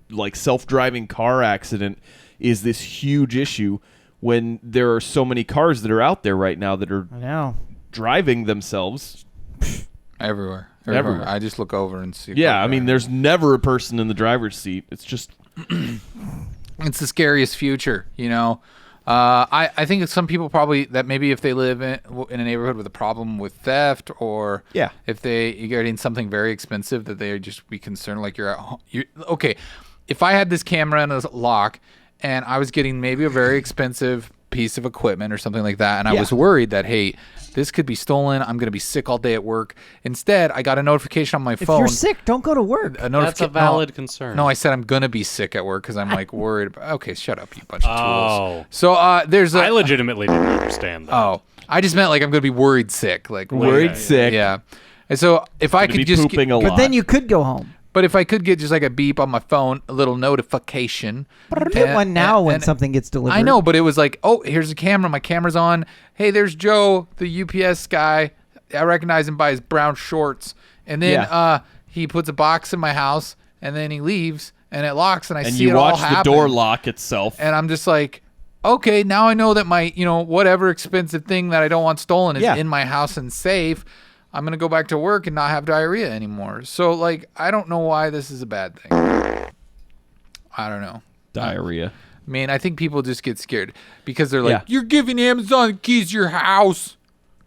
like self-driving car accident is this huge issue. When there are so many cars that are out there right now that are driving themselves everywhere. I just look over and see. Yeah, I mean, there's never a person in the driver's seat. It's just it's the scariest future, you know. I think some people probably that maybe if they live in a neighborhood with a problem with theft, or if you're getting something very expensive, that they just be concerned. Like you're at home. Okay, if I had this camera and a lock, and I was getting maybe a very expensive piece of equipment or something like that, and I was worried that, hey, this could be stolen. I'm going to be sick all day at work. Instead, I got a notification on my phone. If you're sick, don't go to work. That's a valid concern. No, I said I'm going to be sick at work because I'm like worried about... Okay, shut up, you bunch of tools. So there's a... I legitimately didn't understand that. Oh, I just meant like I'm going to be worried sick. Like worried sick. Yeah. And so if I could just... pooping a lot. But then you could go home. But if I could get just like a beep on my phone, a little notification. Get one now when something gets delivered. I know, but it was like, oh, here's a camera. My camera's on. Hey, there's Joe, the UPS guy. I recognize him by his brown shorts. And then he puts a box in my house, and then he leaves, and it locks, and I see it all happen. And you watch the door lock itself. And I'm just like, okay, now I know that my, whatever expensive thing that I don't want stolen is in my house and safe. I'm going to go back to work and not have diarrhea anymore. So, like, I don't know why this is a bad thing. I don't know. Diarrhea. I mean, I think people just get scared because they're like, you're giving Amazon the keys to your house.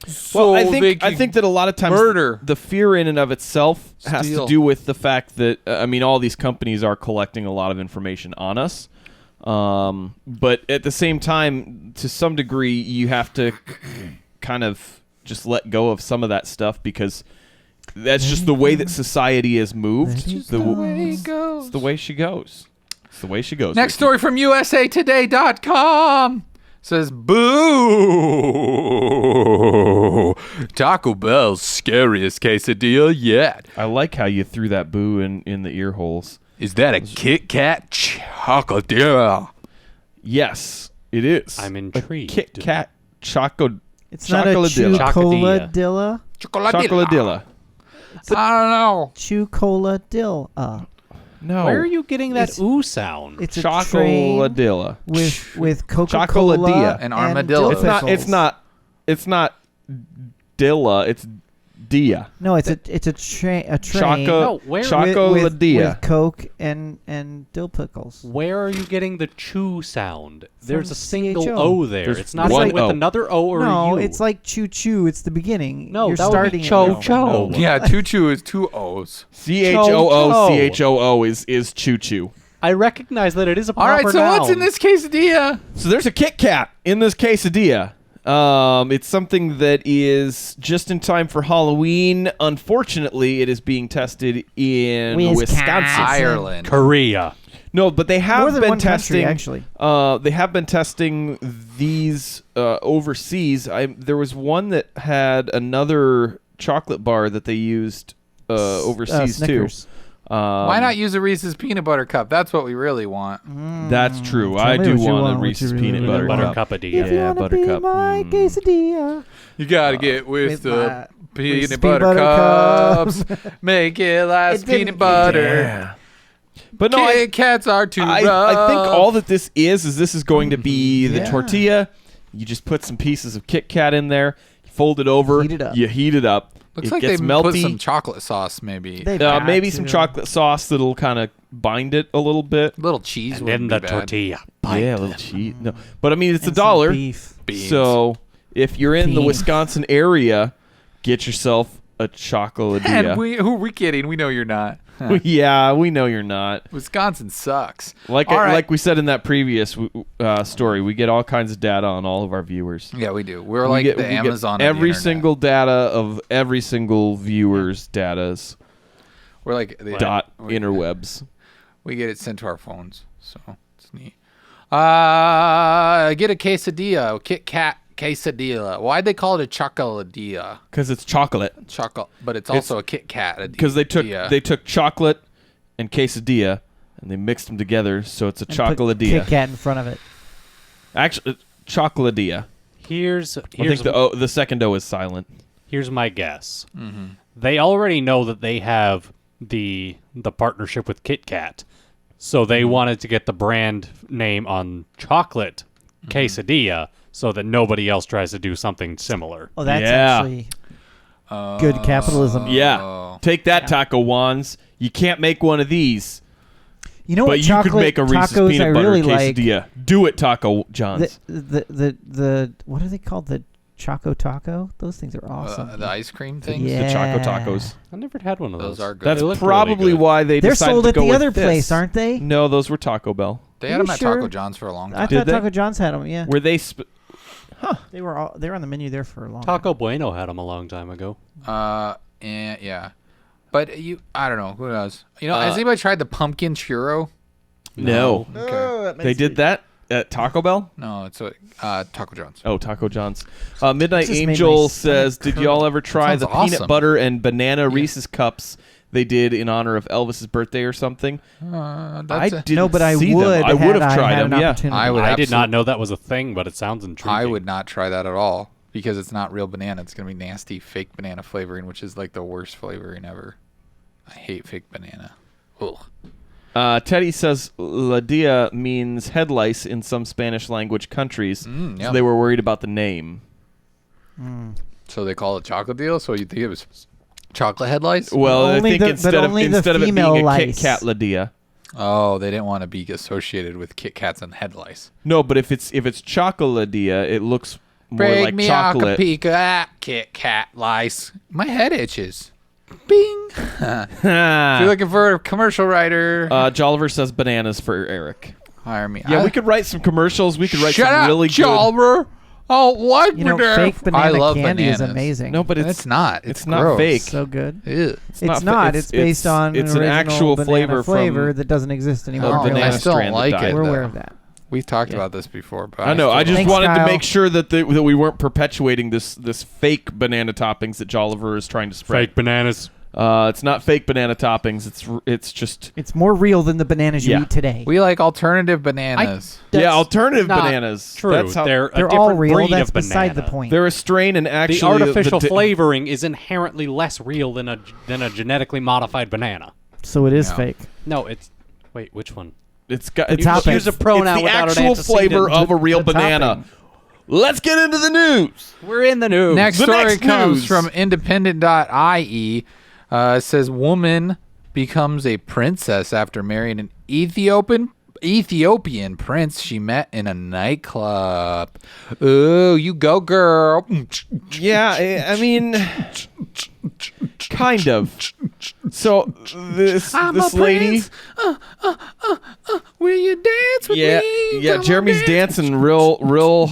So I think that a lot of times the fear in and of itself has to do with the fact that, all these companies are collecting a lot of information on us. But at the same time, to some degree, you have to kind of just let go of some of that stuff because that's just the way that society has moved. It's the way it goes. It's the way she goes. It's the way she goes. Next story from usatoday.com says, boo! Taco Bell's scariest quesadilla yet. I like how you threw that boo in the ear holes. Is that a Kit Kat chocolate? Yes, it is. I'm intrigued. Kit Kat chocolate. It's not a chocoladilla. Chocoladilla. I don't know. Chocoladilla. No. Where are you getting that ooh sound? It's a chocoladilla with Coca-Cola and armadillo. It's not dilla. It's dia. No, it's a train. Chocoladilla with Coke and dill pickles. Where are you getting the chew sound? There's a single CHO. O there. There's it's not one with O. another O or a U. No, it's like choo-choo. It's the beginning. No, you're that starting would be cho it. cho. Yeah, choo-choo is two O's. CHOO is choo choo. I recognize that it is a proper All right, so noun. what's in this quesadilla? So there's a Kit Kat in this quesadilla. It's something that is just in time for Halloween. Unfortunately, it is being tested in Wisconsin. Ireland. Korea. No, but they have More than been one country, testing. actually. They have been testing these overseas. There was one that had another chocolate bar that they used overseas Snickers. too. Why not use a Reese's peanut butter cup? That's what we really want. That's true. Tell I me do what you want a want, Reese's what you peanut really butter want. cup. Buttercup-a-dia. If you Yeah, wanna be buttercup. my quesadilla. You gotta get with my the Reese's peanut butter cups. Make it last It didn't- peanut butter. Yeah. But no, Kit Kats are too rough. I think all that this is going to be the Yeah. tortilla. You just put some pieces of Kit Kat in there, you fold it over, Heat it up. you heat it up. Looks it like gets they melty. put some chocolate sauce, maybe. They've got Maybe to. some chocolate sauce that'll kind of bind it a little bit. Little cheese And wouldn't then be the bad. tortilla. Yeah, a little cheese. No, but I mean it's And $1. some beef. Beans. So if you're in the Beans. Wisconsin area, get yourself a chocolate. And who are we kidding? We know you're not. Yeah, we know you're not. Wisconsin sucks. Like we said in that previous story, we get all kinds of data on all of our viewers. Yeah, we do. We're like the Amazon of the every internet. single data of every single viewer's datas. We're like the interwebs. We get it sent to our phones, so it's neat. Get a quesadilla, Kit Kat quesadilla. Why'd they call it a chocoladilla? Because it's chocolate. But it's also a Kit Kat. Because they took chocolate and quesadilla and they mixed them together, so it's a chocoladilla. Kit Kat in front of it. Actually, chocoladilla. Here's I think the second O is silent. Here's my guess. Mm-hmm. They already know that they have the partnership with Kit Kat, so they wanted to get the brand name on chocolate quesadilla so that nobody else tries to do something similar. Oh, that's actually good capitalism. Yeah. Take that, Taco Wands. You can't make one of these. You know but what? You could make a Reese's tacos peanut I butter really quesadilla. Do it, Taco John's. The what are they called? The Choco Taco? Those things are awesome. The ice cream things? Yeah. The Choco Tacos. I never had one of those. Those are good. That's probably why They're decided sold to at go the with other this. place, aren't they? No, those were Taco Bell. They had them at Taco John's for a long time. I thought Taco John's had them. Yeah. Were they? They were on the menu there for a long. Taco Bueno had them a long time ago. And yeah, but I don't know who knows. Has anybody tried the pumpkin churro? No. Okay. They did that at Taco Bell? No, it's Taco John's. Oh, Taco John's. Midnight Just made Angel my says, stomach did y'all ever try That the sounds awesome. peanut butter and banana Reese's cups they did in honor of Elvis's birthday or something? I didn't No, but I see would. them. I would have tried them, yeah. I did not know that was a thing, but it sounds intriguing. I would not try that at all because it's not real banana. It's going to be nasty fake banana flavoring, which is like the worst flavoring ever. I hate fake banana. Ugh. Teddy says La Dia means head lice in some Spanish language countries, so they were worried about the name. So they call it chocolate deal? So you think it was chocolate head lice? Well, I think instead of it being a Kit lice. Kat La Dia. Oh, they didn't want to be associated with Kit Kats and head lice. No, but if it's Chocoladilla, it looks more Break like me chocolate. Kit Kat lice. My head itches. Bing. If you're looking for a commercial writer, Jolliver says bananas for Eric. hire me. Yeah, we could write some commercials. We could write Shut some up, really good. Jolliver. Oh, what? Fake banana I love candy bananas. is amazing. No, but It's not. It's not gross. fake. So good. Ew. It's not. It's based on it's an an original actual banana flavor from that doesn't exist anymore. Oh, banana I still strand don't that like died. it. We're aware though. of that. We've talked about this before, but I know. I just Thanks, wanted Kyle. to make sure that that we weren't perpetuating this fake banana toppings that Jolliver is trying to spread. Fake bananas. It's not fake banana toppings. It's just It's more real than the bananas you Yeah. eat today. we like alternative bananas. alternative not bananas. True. That's how they're They're a all different real. breed That's of beside the banana. point. they're a strain, and The actually artificial flavoring is inherently less real than a genetically modified banana. So it is No. fake. No, it's wait, which one? It's got The topping. Use a pronoun it's the without an actual antecedent. flavor of a real The banana. topping. Let's get into the news. We're in the news. Next The story next comes news. from independent.ie. It says woman becomes a princess after marrying an Ethiopian prince she met in a nightclub. Oh, you go, girl. Yeah, I mean, kind of. So this lady, will you dance with yeah, me? yeah, Come on, Jeremy's dance. dancing real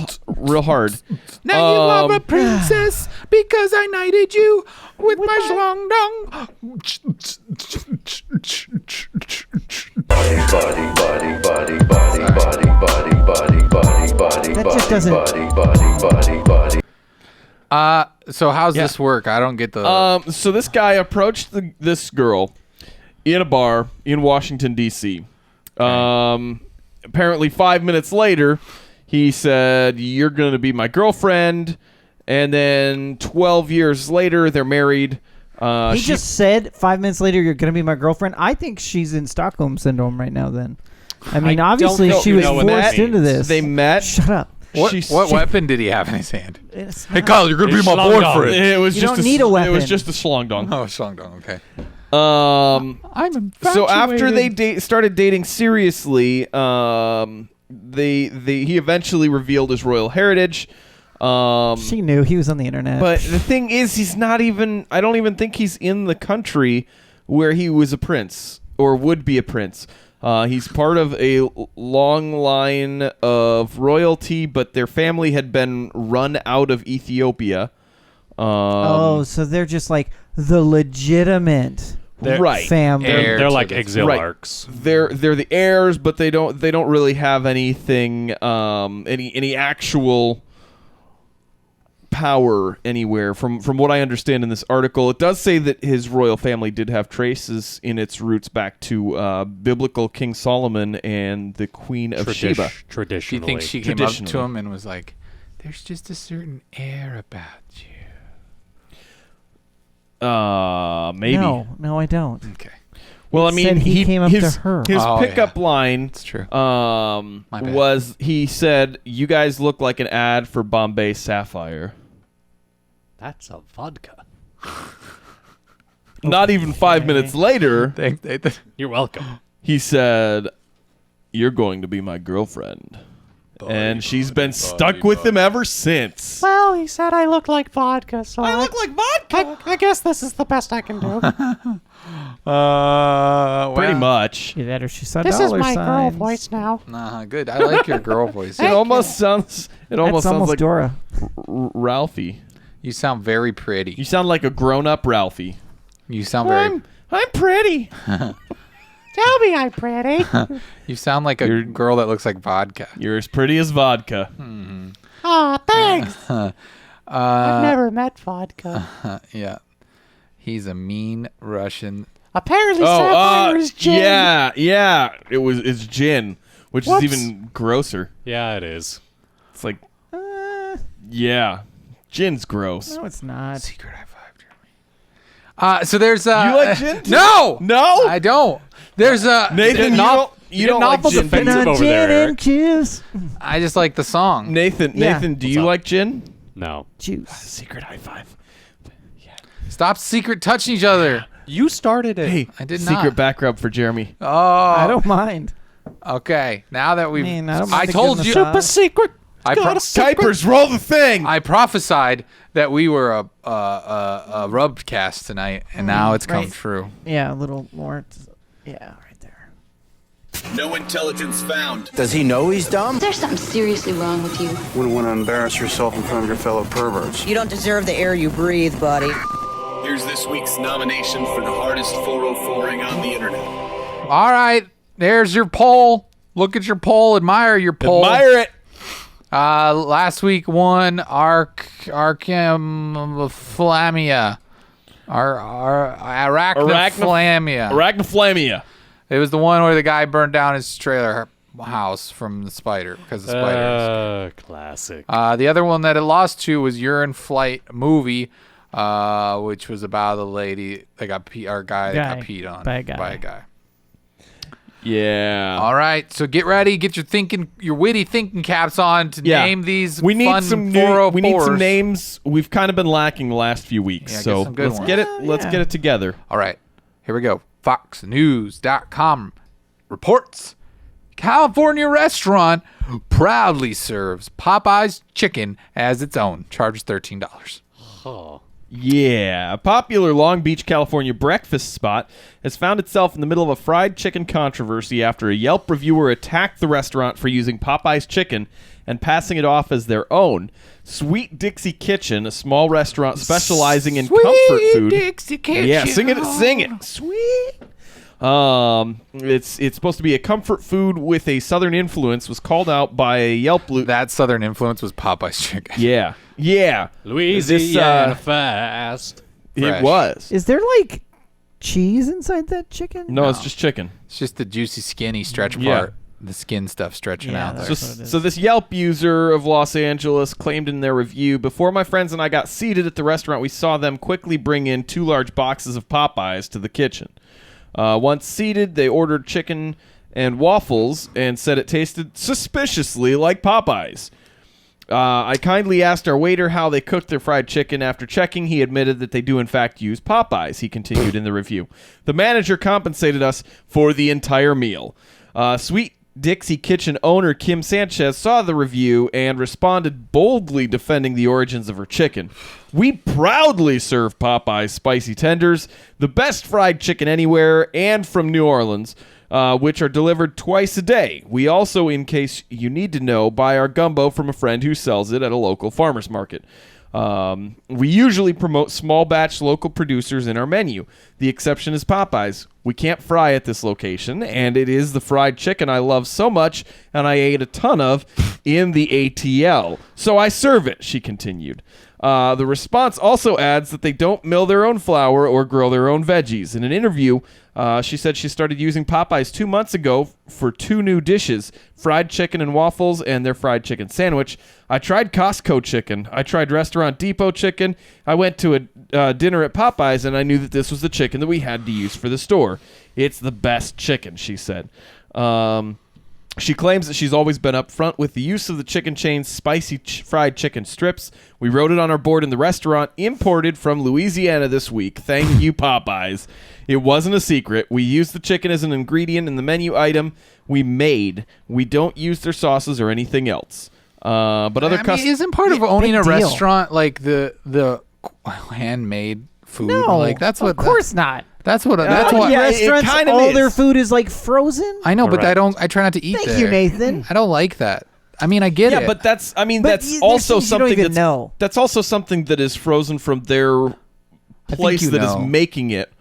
hard. Now you are a princess because I knighted you with my schlong dong. That just doesn't. So how's this work? I don't get the. So this guy approached this girl in a bar in Washington D.C. Apparently 5 minutes later, he said, "You're going to be my girlfriend," and then 12 years later, they're married. He just said 5 minutes later, "You're going to be my girlfriend." I think she's in Stockholm syndrome right now. Then, I mean, I obviously don't she know was what that forced into means. this. They met. Shut up. what weapon did he have in his hand? It's Hey, not- Kyle, you're gonna be my Schlong dong. boyfriend. It was You just don't need a weapon. It was just a schlong dong. Oh, schlong dong. Okay. Um. I'm infatuated. So after they started dating seriously, he eventually revealed his royal heritage. She knew he was on the internet. But the thing is, he's not even. I don't even think he's in the country where he was a prince or would be a prince. He's part of a long line of royalty, but their family had been run out of Ethiopia. So they're just like the legitimate family. They're like exilarchs. They're the heirs, but they don't really have anything, any actual power anywhere. From what I understand in this article, it does say that his royal family did have traces in its roots back to biblical King Solomon and the Queen of Sheba. Traditionally, Do you think she came up to him and was like, "There's just a certain air about you"? Maybe. No, I don't. Okay. Well, I mean, he came up to her. His pickup line It's true. was, he said, "You guys look like an ad for Bombay Sapphire." That's a vodka. Not even 5 minutes later, Thanks, Nathan. You're welcome. he said, "You're going to be my girlfriend." And she's been stuck with him ever since. Well, he said I look like vodka, so I look like vodka. I guess this is the best I can do. Pretty much. Either that or she saw This is dollar my girl signs. voice now. Nah, good. I like your girl voice. It almost sounds. It almost That's sounds almost like Dora. Ralphie. You sound very pretty. You sound like a grown-up Ralphie. You sound very. I'm pretty. Tell me I'm pretty. You sound like a girl that looks like vodka. You're as pretty as vodka. Aw, thanks. I've never met vodka. Yeah. He's a mean Russian. Apparently, Sapphire is gin. Yeah. It's gin, which Whoops. is even grosser. Yeah, it is. It's like, yeah, gin's gross. No, it's not. Secret high five, Jeremy. So there's You like gin too? No, No? I don't. There's Nathan, you don't like gin. defensive over there, Gin Eric. and juice. I just like the song. Nathan, do you like gin? No. Juice. Secret high five. Stop secret touching each other. You started it. Hey, I did secret not. back rub for Jeremy. Oh, I don't mind. Okay, now that we've, I mean, I don't I mind told the you, good massage. secret. Kuipers, roll the thing. I prophesied that we were a rub cast tonight, and now it's come right. true. Yeah, a little more. Yeah, right there. No intelligence found. Does he know he's dumb? There's something seriously wrong with you. Wouldn't want to embarrass yourself in front of your fellow perverts. You don't deserve the air you breathe, buddy. Here's this week's nomination for the hardest 404ing on the internet. All right, there's your poll. Look at your poll. Admire your poll. Admire it. Last week won Arachnophlamia. Arachnophlamia. Arachnophlamia. It was the one where the guy burned down his trailer house from the spider because of spiders. Classic. The other one that it lost to was Urine Flight movie, which was about a lady that got got peed on by a guy. Yeah. All right, so get ready, get your witty thinking caps on to name these we need fun some 404s. we need some names. We've kind of been lacking the last few weeks, Yeah, get so some good let's ones. get it. Let's get it together. All right, here we go. FoxNews.com reports California restaurant proudly serves Popeye's chicken as its own. Charges $13. Oh. Yeah, a popular Long Beach, California breakfast spot has found itself in the middle of a fried chicken controversy after a Yelp reviewer attacked the restaurant for using Popeye's chicken and passing it off as their own. Sweet Dixie Kitchen, a small restaurant specializing in comfort food. Dixie Kitchen. Yeah, sing it. Sweet. It's supposed to be a comfort food with a southern influence. Was called out by a Yelp. That southern influence was Popeye's chicken. Yeah. Louisiana fast. It Fresh. was. Is there like cheese inside that chicken? No, it's just chicken. It's just the juicy, skinny stretch Yeah. part. The skin stuff stretching Yeah, out there. that's what it is. So this Yelp user of Los Angeles claimed in their review, "Before my friends and I got seated at the restaurant, we saw them quickly bring in 2 large boxes of Popeyes to the kitchen. Once seated, they ordered chicken and waffles and said it tasted suspiciously like Popeyes. I kindly asked our waiter how they cooked their fried chicken. After checking, he admitted that they do in fact use Popeyes," he continued in the review. "The manager compensated us for the entire meal. Sweet Dixie Kitchen owner Kim Sanchez saw the review and responded boldly defending the origins of her chicken. We proudly serve Popeye's spicy tenders, the best fried chicken anywhere, and from New Orleans, which are delivered twice a day. We also, in case you need to know, buy our gumbo from a friend who sells it at a local farmer's market. We usually promote small batch local producers in our menu. The exception is Popeye's. We can't fry at this location, and it is the fried chicken I love so much and I ate a ton of in the ATL. So I serve it, she continued. The response also adds that they don't mill their own flour or grow their own veggies. In an interview, she said she started using Popeye's 2 months ago for 2 new dishes, fried chicken and waffles and their fried chicken sandwich. I tried Costco chicken. I tried Restaurant Depot chicken. I went to a dinner at Popeye's, and I knew that this was the chicken that we had to use for the store. It's the best chicken, she said. She claims that she's always been upfront with the use of the chicken chain's spicy fried chicken strips. We wrote it on our board in the restaurant, imported from Louisiana this week. Thank you, Popeyes. It wasn't a secret. We used the chicken as an ingredient in the menu item we made. We don't use their sauces or anything else. But other customers... Isn't part of owning a restaurant like the handmade food? No, like that's what. Of course not. That's what. Restaurants, all their food is like frozen. I know, but I try not to eat. Thank you, Nathan. I don't like that. I mean, I get it. Yeah, but that's also something that's also something that is frozen from their place that is making it,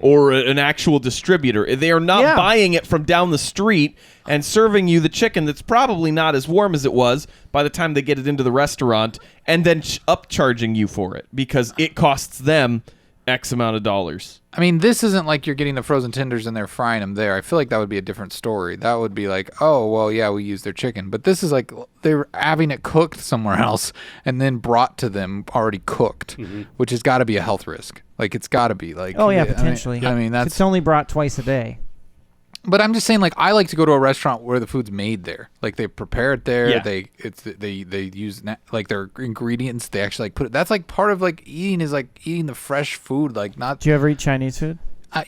or an actual distributor. They are not buying it from down the street and serving you the chicken that's probably not as warm as it was by the time they get it into the restaurant, and then upcharging you for it because it costs them X amount of dollars. I mean, this isn't like you're getting the frozen tenders and they're frying them there. I feel like that would be a different story. That would be like, oh, well, yeah, we use their chicken. But this is like they're having it cooked somewhere else and then brought to them already cooked, which has got to be a health risk. Like, it's got to be. Like, oh, yeah, potentially. I mean, that's... It's only brought twice a day. But I'm just saying, like, I like to go to a restaurant where the food's made there. Like, they prepare it there. Yeah. They use like their ingredients. They actually like put it. That's like part of like eating is like eating the fresh food. Like not. Do you ever eat Chinese food?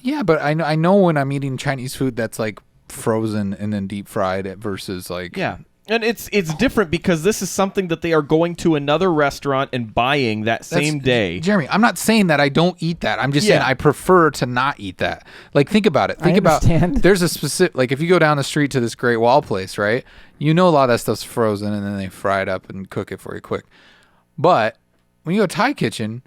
Yeah, but I know when I'm eating Chinese food that's like frozen and then deep fried versus like And it's different because this is something that they are going to another restaurant and buying that same day. Jeremy, I'm not saying that I don't eat that. I'm just saying I prefer to not eat that. Like, think about it. Think about there's a specific, like, if you go down the street to this Great Wall place, right? You know a lot of that stuff's frozen and then they fry it up and cook it for you quick. But when you go to Thai kitchen,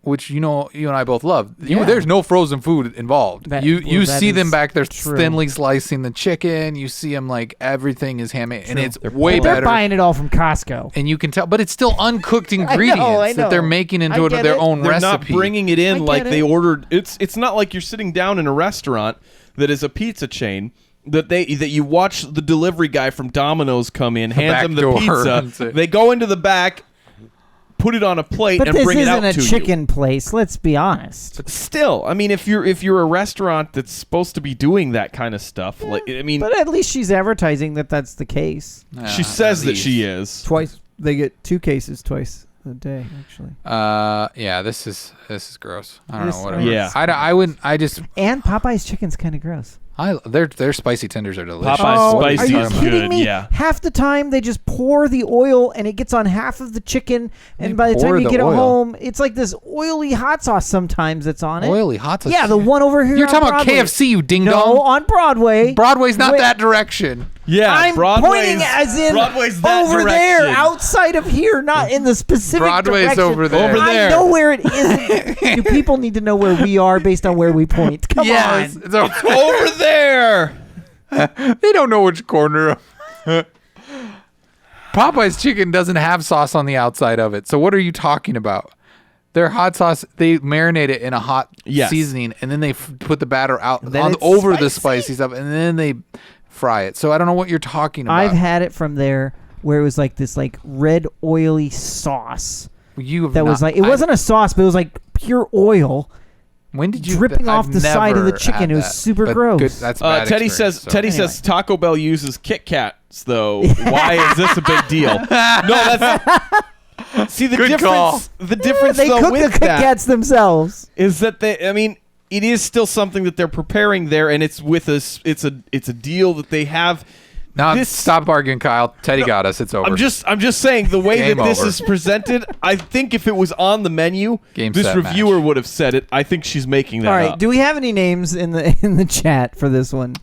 which you know you and I both love, there's no frozen food involved. You see them back there thinly slicing the chicken. You see them like everything is handmade, and it's way better. They're buying it all from Costco, and you can tell, but it's still uncooked ingredients that they're making into their own recipe. They're not bringing it in like they ordered. It's not like you're sitting down in a restaurant that is a pizza chain. That you watch the delivery guy from Domino's come in, hands them the pizza. They go into the back, put it on a plate, and bring it out to you. But this isn't a chicken place. Let's be honest. But still, I mean, if you're a restaurant that's supposed to be doing that kind kind of like, I mean, but at least she's advertising that that's the case. She says that she is. Twice. They get 2 cases twice a day, actually. Yeah, this is gross. I don't know. Whatever. Yeah, I wouldn't. I just. And Popeye's chicken's kind of gross. Their spicy tenders are delicious. Popeye's spicy is good. Are you kidding me? Yeah. Half the time they just pour the oil and it gets on half of the chicken, and by the time you get it home, it's like this oily hot sauce sometimes that's on it. Oily hot sauce? Yeah, the one over here. You're talking Broadway. about KFC, you ding dong. No, on Broadway. Broadway's not that direction. Yeah, I'm pointing as in Broadway's that over direction. there, outside of here, not in the specific Broadway's direction. over there. Over there. I know where it isn't. Do people need to know where we are based on where we point? Come on. It's over there. They don't know which corner. Popeye's chicken doesn't have sauce on the outside of it. So what are you talking about? Their hot sauce, they marinate it in a hot seasoning, and then they put the batter out over the spicy stuff, and then they fry it. So I don't know what you're talking about. I've had it from there where it was like this like red oily sauce. It wasn't a sauce, but it was like pure oil. When did you dripping off the side of the chicken? It was super gross. Good, that's bad Teddy says Taco Bell uses Kit Kats though. Why is this a big deal? No, that's see the good difference. Call. The difference they though cook with the Kit Kats themselves is that it is still something that they're preparing there, and it's with us. It's a deal that they have. Now stop arguing, Kyle. Teddy got us. It's over. I'm just saying the way Game that this over. is presented. I think if it was on the menu, this set, reviewer match. would have said it. I think she's making that All right. up. Do we have any names in the chat for this one?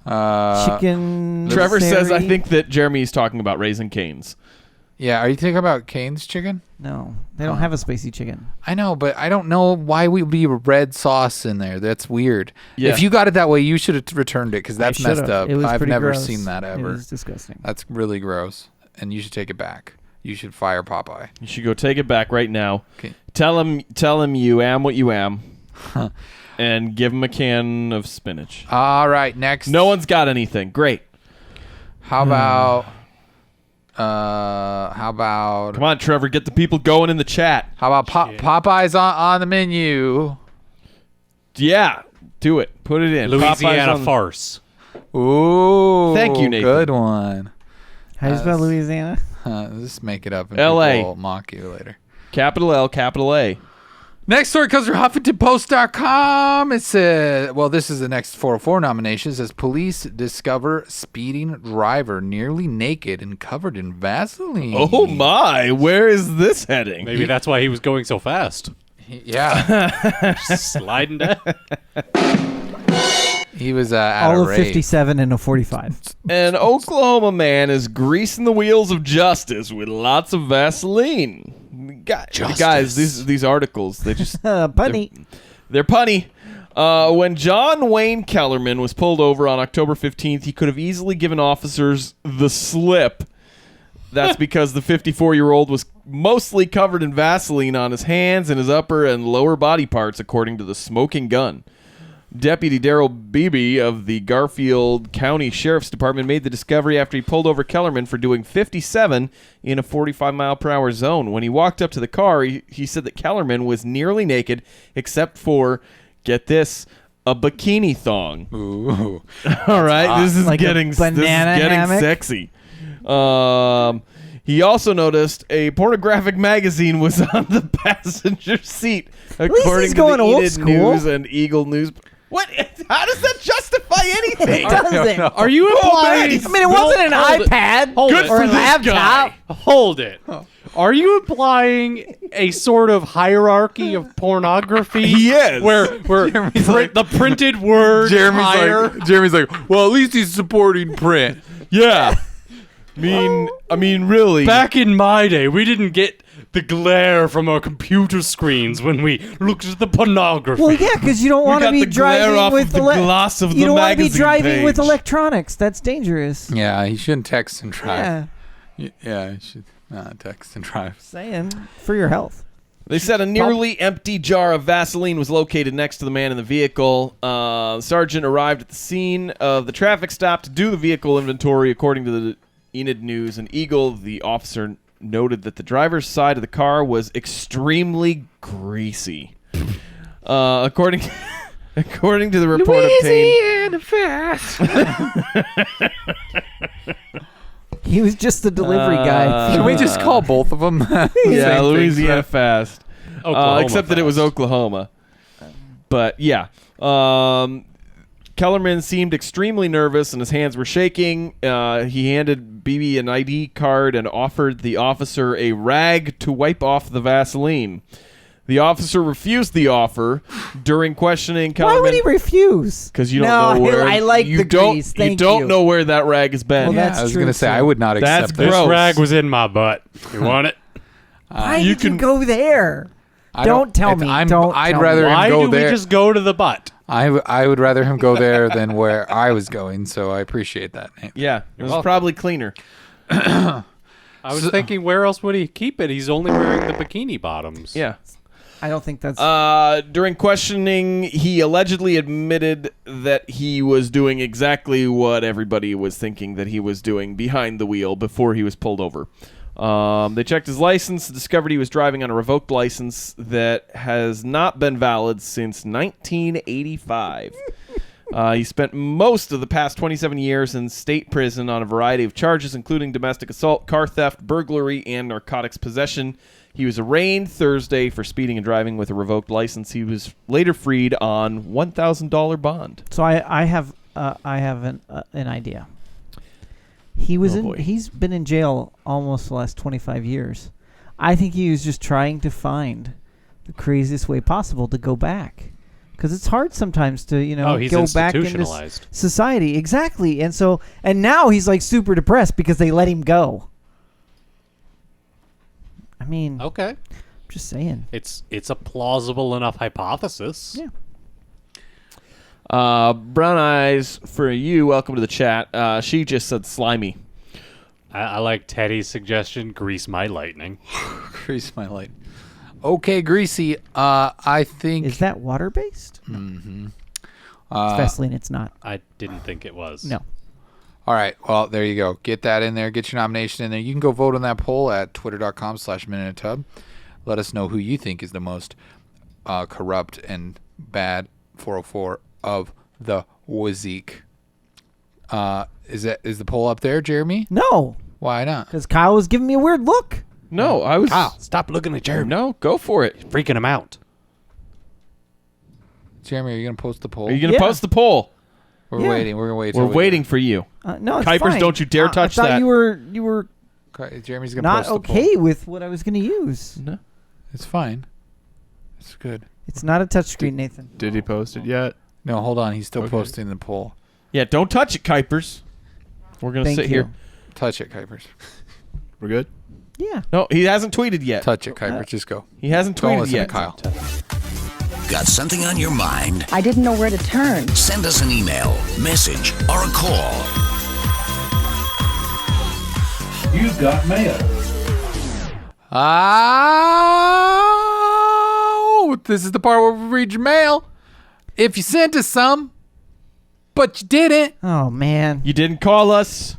Chicken. Trevor says, "I Sari? think that Jeremy is talking about Raising Cane's." Yeah, are you thinking about Cane's chicken? No, they don't have a spicy chicken. I know, but I don't know why we would be red sauce in there. That's weird. Yeah. If you got it that way, you should have returned it because that's messed up. It was I've pretty never gross. seen that ever. It was disgusting. That's really gross, and you should take it back. You should fire Popeye. You should go take it back right now. Okay. Tell him you am what you am, and give him a can of spinach. All right, next. No one's got anything. Great. How about? How about? Come on, Trevor. Get the people going in the chat. How about Popeye's on the menu? Yeah, do it. Put it in. Louisiana Popeye's on- farce. Ooh, Thank you, Nathan. Good one. How do you spell Louisiana? Just make it up and LA. people will mock you later. Capital L, capital A. Next story comes from HuffingtonPost.com. It says, well, this is the next 404 nomination. It says, police discover speeding driver nearly naked and covered in Vaseline. Oh my, where is this heading? Maybe that's why he was going so fast. Yeah. Sliding down. He was at All a of rave. 57 and a 45. An Oklahoma man is greasing the wheels of justice with lots of Vaseline. Guys, these articles, they just Bunny. they're punny. When John Wayne Kellerman was pulled over on October 15th, he could have easily given officers the slip. That's because the 54-year-old was mostly covered in Vaseline on his hands and his upper and lower body parts, according to the Smoking Gun. Deputy Darrell Beebe of the Garfield County Sheriff's Department made the discovery after he pulled over Kellerman for doing 57 in a 45-mile-per-hour zone. When he walked up to the car, he said that Kellerman was nearly naked except for, get this, a bikini thong. Ooh. All right, this is Like a getting banana hammock? sexy. He also noticed a pornographic magazine was on the passenger seat, least according he's to going the old Enid school. News and Eagle News. What? How does that justify anything? It doesn't. Are you implying? I mean, it wasn't an iPad Good or for a this laptop. guy. Hold it. Are you implying a sort of hierarchy of pornography? He is. Where the printed word higher? Jeremy's like, well, at least he's supporting print. Yeah. I mean, really. Back in my day, we didn't get the glare from our computer screens when we looked at the pornography. Well, yeah, because you don't want to got be the glare driving off with of the gloss of you the don't want to be magazine driving with page. electronics. That's dangerous. Yeah, he shouldn't text and drive. Yeah, Yeah, he should text and drive. saying for your health. They said a nearly empty jar of Vaseline was located next to the man in the vehicle. Sergeant arrived at the scene of the traffic stop to do the vehicle inventory. According to the Enid News and Eagle, the officer noted that the driver's side of the car was extremely greasy. According to the report obtained, He was just the delivery guy. Can we just call both of them? yeah, Louisiana fast. Oklahoma Except that it was fast. Oklahoma. But yeah, Kellerman seemed extremely nervous and his hands were shaking. He handed BB an ID card and offered the officer a rag to wipe off the Vaseline. The officer refused the offer. During questioning, Kellerman, Why would he refuse? because you don't No, know where I like you the don't grease. you Thank don't you. know where that rag has been. Well, Yeah, that's I was true, gonna say too. I would not That's accept gross. this. This rag was in my butt. You want it? Why you did you can- go there? I Don't tell it's- me. I'd Don't tell rather me. him Why go do there. we just go to the butt? I would rather him go there than where I was going. So I appreciate that. Nate. Yeah, it was welcome. probably cleaner. I was thinking, where else would he keep it? He's only wearing the bikini bottoms. Yeah. I don't think that's. During questioning, he allegedly admitted that he was doing exactly what everybody was thinking that he was doing behind the wheel before he was pulled over. They checked his license, discovered he was driving on a revoked license that has not been valid since 1985. He spent most of the past 27 years in state prison on a variety of charges, including domestic assault, car theft, burglary, and narcotics possession. He was arraigned Thursday for speeding and driving with a revoked license. He was later freed on $1,000 bond. So I have an idea. He's been in jail almost the last 25 years. I think he was just trying to find the craziest way possible to go back. Because it's hard sometimes to, he's go back into society. Exactly. And now he's like super depressed because they let him go. I mean, okay. I'm just saying. It's a plausible enough hypothesis. Yeah. Brown Eyes for you. Welcome to the chat. She just said slimy. I like Teddy's suggestion. Grease my lightning. Grease my lightning. Okay, Greasy. I think. Is that water based? Mm-hmm. It's Vaseline. It's not. I didn't think it was. No. All right. Well, there you go. Get that in there. Get your nomination in there. You can go vote on that poll at twitter.com/MinuteTub. Let us know who you think is the most corrupt and bad 404 of the Wazik. Is the poll up there, Jeremy? No. Why not? Because Kyle was giving me a weird look. No, I was. Kyle, stop looking at Jeremy. No, go for it. Freaking him out. Jeremy, are you going to post the poll? Are you going to post the poll? We're waiting. We're going to wait. We're waiting for you. No, it's Kuipers, fine. don't you dare touch I thought that. you were Jeremy's going to not post the poll. okay with what I was going to use. No. It's fine. It's good. It's not a touchscreen, Nathan. Did he post it yet? No, hold on. He's still posting the poll. Yeah, don't touch it, Kuipers. We're going to sit here. Touch it, Kuipers. We're good? Yeah. No, he hasn't tweeted yet. Touch it, Kuipers. Just go. He hasn't Don't tweeted listen yet. to Kyle. Got something on your mind? I didn't know where to turn. Send us an email, message, or a call. You've got mail. Oh, this is the part where we read your mail. If you sent us some, but you didn't. Oh, man. You didn't call us.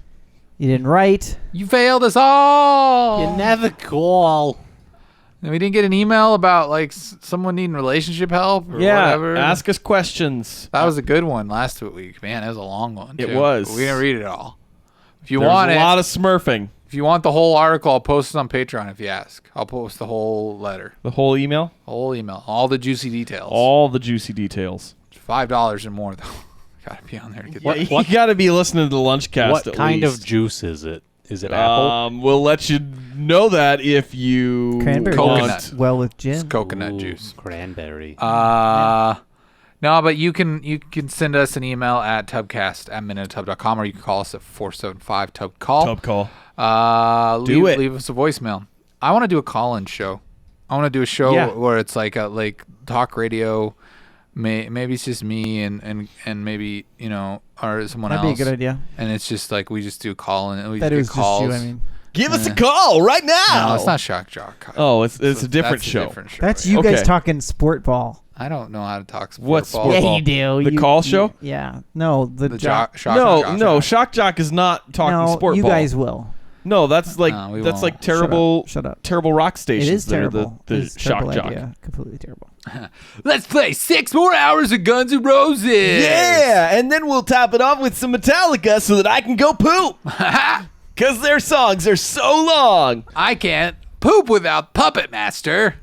You didn't write. You failed us all. You never call. And we didn't get an email about like someone needing relationship help or whatever. Ask us questions. That was a good one last week. Man, that was a long one. It too. was. But we didn't read it all. If you There's want a it, lot of smurfing. if you want the whole article, I'll post it on Patreon if you ask. I'll post the whole letter. The whole email? Whole email. All the juicy details. All the juicy details. $5 or more, though. Got to be on there to get that. You got to be listening to the Lunchcast What at kind least. of juice is it? Is it apple? We'll let you know that if you Cranberry Coconut. goes well with gin. It's coconut Ooh, juice. Cranberry. No, but you can send us an email at tubcast@minutetub.com, or you can call us at 475-TUB-CALL. Tub call. Leave us a voicemail. I want to do a call-in show. I want to do a show where it's like a talk radio. Maybe it's just me and maybe or someone else. That'd be a good idea. And it's just like we just do a call and we That just is get calls. just you, I mean. Give us a call right now. No, it's not Shock Jock. Oh, it's a different That's show. A different show. That's you guys talking sport ball. I don't know how to talk sport What's ball. sport Yeah, ball? you do. The You- call show? Yeah. No, the Shock No, Jock. no. Shock Jock is not talking No, sport you ball. guys will. No, that's like No, we that's won't. like terrible. Shut up. Terrible rock stations. It is that are terrible. The It's a Shock terrible Jock. idea. Completely terrible. Let's play 6 more hours of Guns N' Roses. Yeah, and then we'll top it off with some Metallica so that I can go poop. Because their songs are so long. I can't poop without Puppet Master.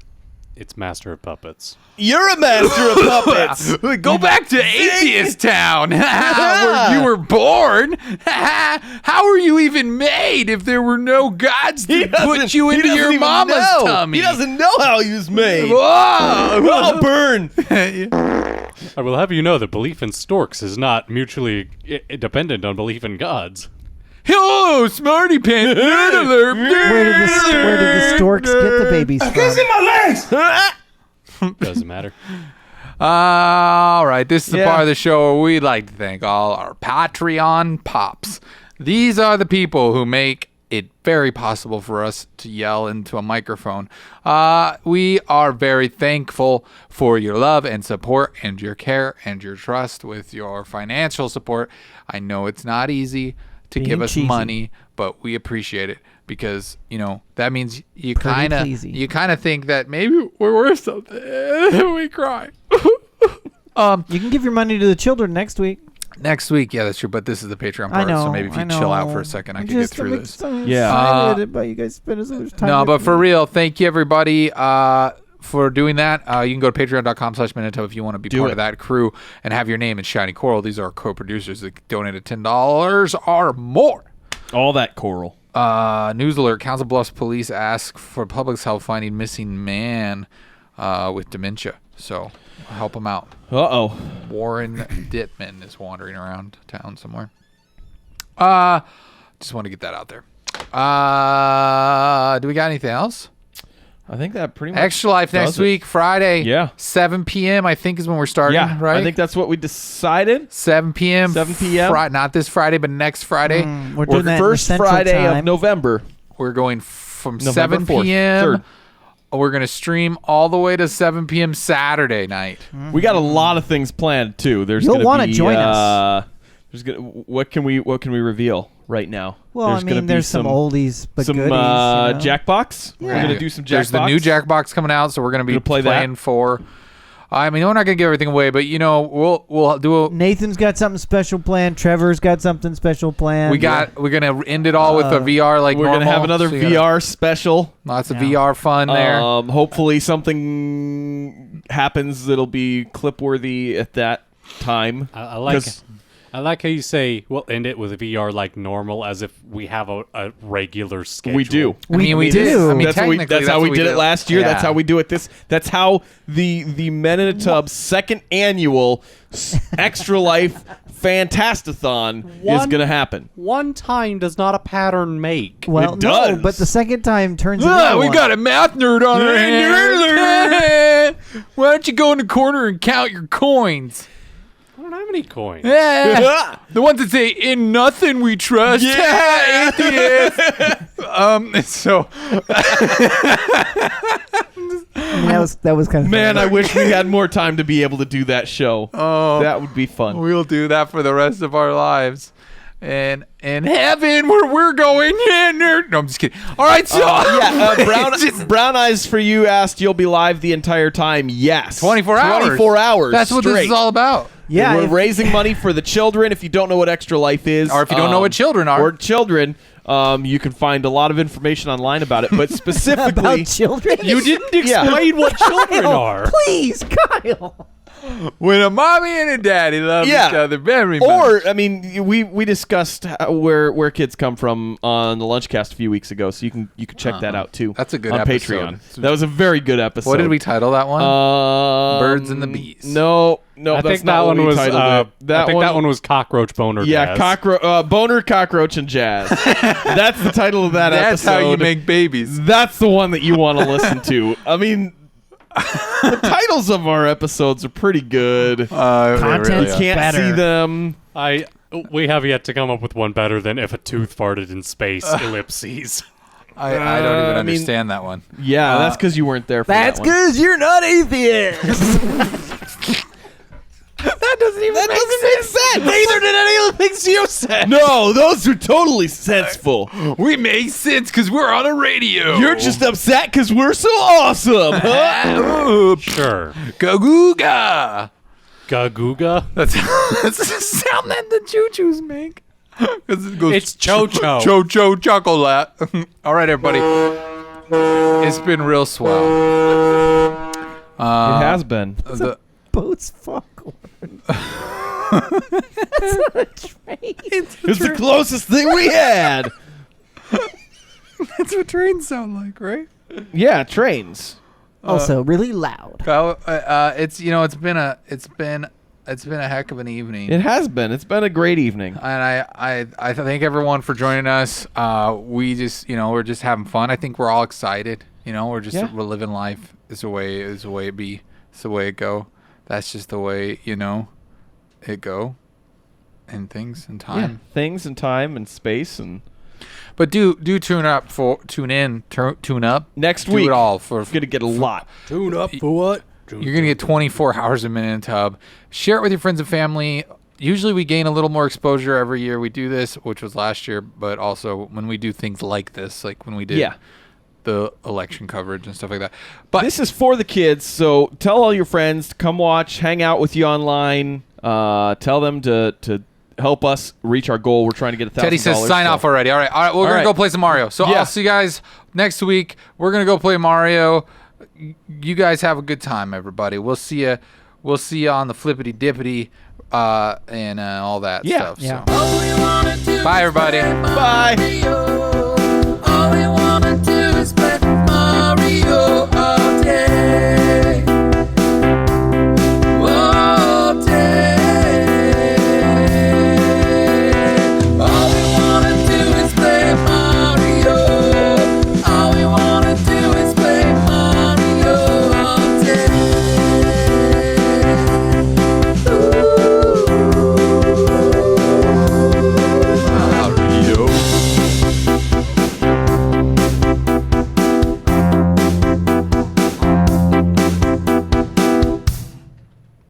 It's Master of Puppets. You're a master of puppets. Go back to Atheist Town, where you were born. How were you even made if there were no gods to put you into your mama's tummy? He doesn't know how he was made. Whoa! Oh, burn. I will have you know that belief in storks is not mutually dependent on belief in gods. Hello, Smarty Pants. Nerd alert. Where did the storks get the babies from? Doesn't matter. All right, this is the part of the show where we'd like to thank all our Patreon pops. These are the people who make it very possible for us to yell into a microphone. We are very thankful for your love and support and your care and your trust with your financial support. I know it's not easy to give us money, but we appreciate it. Because that means you kind of think that maybe we're worth something. We cry. You can give your money to the children next week. Next week, yeah, that's true. But this is the Patreon part, I know. so maybe if you chill out for a second, I can get through this. I'm Yeah. excited about you guys spending so much time. No, with but for me. real, thank you everybody for doing that. You can go to patreon.com/Minutub if you want to be part of that crew and have your name in Shiny Coral. These are our co-producers that donated $10 or more. All that coral. News alert: Council Bluffs police ask for public's help finding missing man with dementia. So help him out. Uh-oh. Warren Dittman is wandering around town somewhere. Just want to get that out there. Do we got anything else? I think that pretty much Extra Life next week, Friday. Yeah. 7 p.m. I think is when we're starting, right? I think that's what we decided. 7 p.m. 7 p.m. Not this Friday, but next Friday. We're doing that in the first Central Friday Time. of November. We're going from November 7 4th, p.m. 3rd. We're going to stream all the way to 7 p.m. Saturday night. We got a lot of things planned too. There's You'll want to join us. What can we reveal right now? Well, there's gonna be there's some oldies, but some goodies. Jackbox. Yeah. We're gonna do some Jackbox. There's the new Jackbox coming out, so we're going to be play playing that. for. I mean, we're not going to give everything away, but we'll do a. Nathan's got something special planned. Trevor's got something special planned. We're gonna end it all with a VR like We're normal. gonna have another So VR special. lots of VR fun there. Hopefully something happens that'll be clip worthy at that time. I like how you say we'll end it with VR like normal, as if we have a regular schedule. We do. We do. I mean, that's how we did it last year. Yeah. That's how we do it. That's how the Men in a Tub second annual Extra Life Fantastathon is going to happen. One time does not a pattern make. Well, It does. no, but the second time turns into We one. got a math nerd on our hands. Why don't you go in the corner and count your coins? I don't have any coins. Yeah. The ones that say "in nothing we trust." Yeah. Atheist. So that was kind of Man, I wish we had more time to be able to do that show. Oh. That would be fun. we'll do that for the rest of our lives. And in heaven, where we're going, yeah, nerd. No, I'm just kidding. All right, so Brown Eyes for You asked, you'll be live the entire time. Yes. 24 hours. 24 hours. That's what this is all about. Yeah, We're raising money for the children. If you don't know what Extra Life is, Or if you don't know what children are. or children, you can find a lot of information online about it. But specifically, about children. You didn't explain what children are. Please, Kyle. When a mommy and a daddy love each other very much. Or I mean, we discussed where kids come from on the Lunchcast a few weeks ago, so you can check that out too. That's a good on episode. Patreon. That was a very good episode. What did we title that one? Birds and the Bees. No, I that's think not that what one we was. titled it. I think that one was Cockroach Boner. Yeah, Jazz. Boner, Cockroach, and Jazz. That's the title of that That's episode. how you make babies. That's the one that you want to listen to. I mean, the titles of our episodes are pretty good. Content You can't better. see them. We have yet to come up with one better than If a Tooth Farted in Space, ellipses. I don't even understand that one. Yeah, that's because you weren't there for That's that one. because you're not atheist. That doesn't even That doesn't make sense. Neither did any of the things you said. No, those are totally senseful. We make sense because we're on a radio. You're just upset because we're so awesome, huh? Sure. Gagooga. Gagooga? That's the sound that the choo-choos make. It goes, It's Cho-Cho. Cho-Cho chocolate. All right, everybody. It's been real swell. It has been. Boat's foghorn. That's not a train. It's the closest thing we had. That's what trains sound like, right? Yeah, trains. Also, really loud. It's been a heck of an evening. It has been. It's been a great evening. And I thank everyone for joining us. We just we're just having fun. I think we're all excited. We're just we're living life. Is the way it be. It's the way it go. That's just the way it go. And things and time. Yeah, things and time and space and. But do tune up next week. Do it all for. You're gonna get a lot. Tune up for what? You're gonna get 24 hours a minute in Tub. Share it with your friends and family. Usually we gain a little more exposure every year we do this, which was last year, but also when we do things like this, like when we did the election coverage and stuff like that. But this is for the kids, so tell all your friends to come watch, hang out with you online. Tell them to help us reach our goal. We're trying to get $1,000. Teddy says sign off already. All right, we're going to go play some Mario. So I'll see you guys next week. We're going to go play Mario. You guys have a good time, everybody. We'll see you on the flippity dippity and all that stuff. Yeah. So. Bye, everybody. Bye.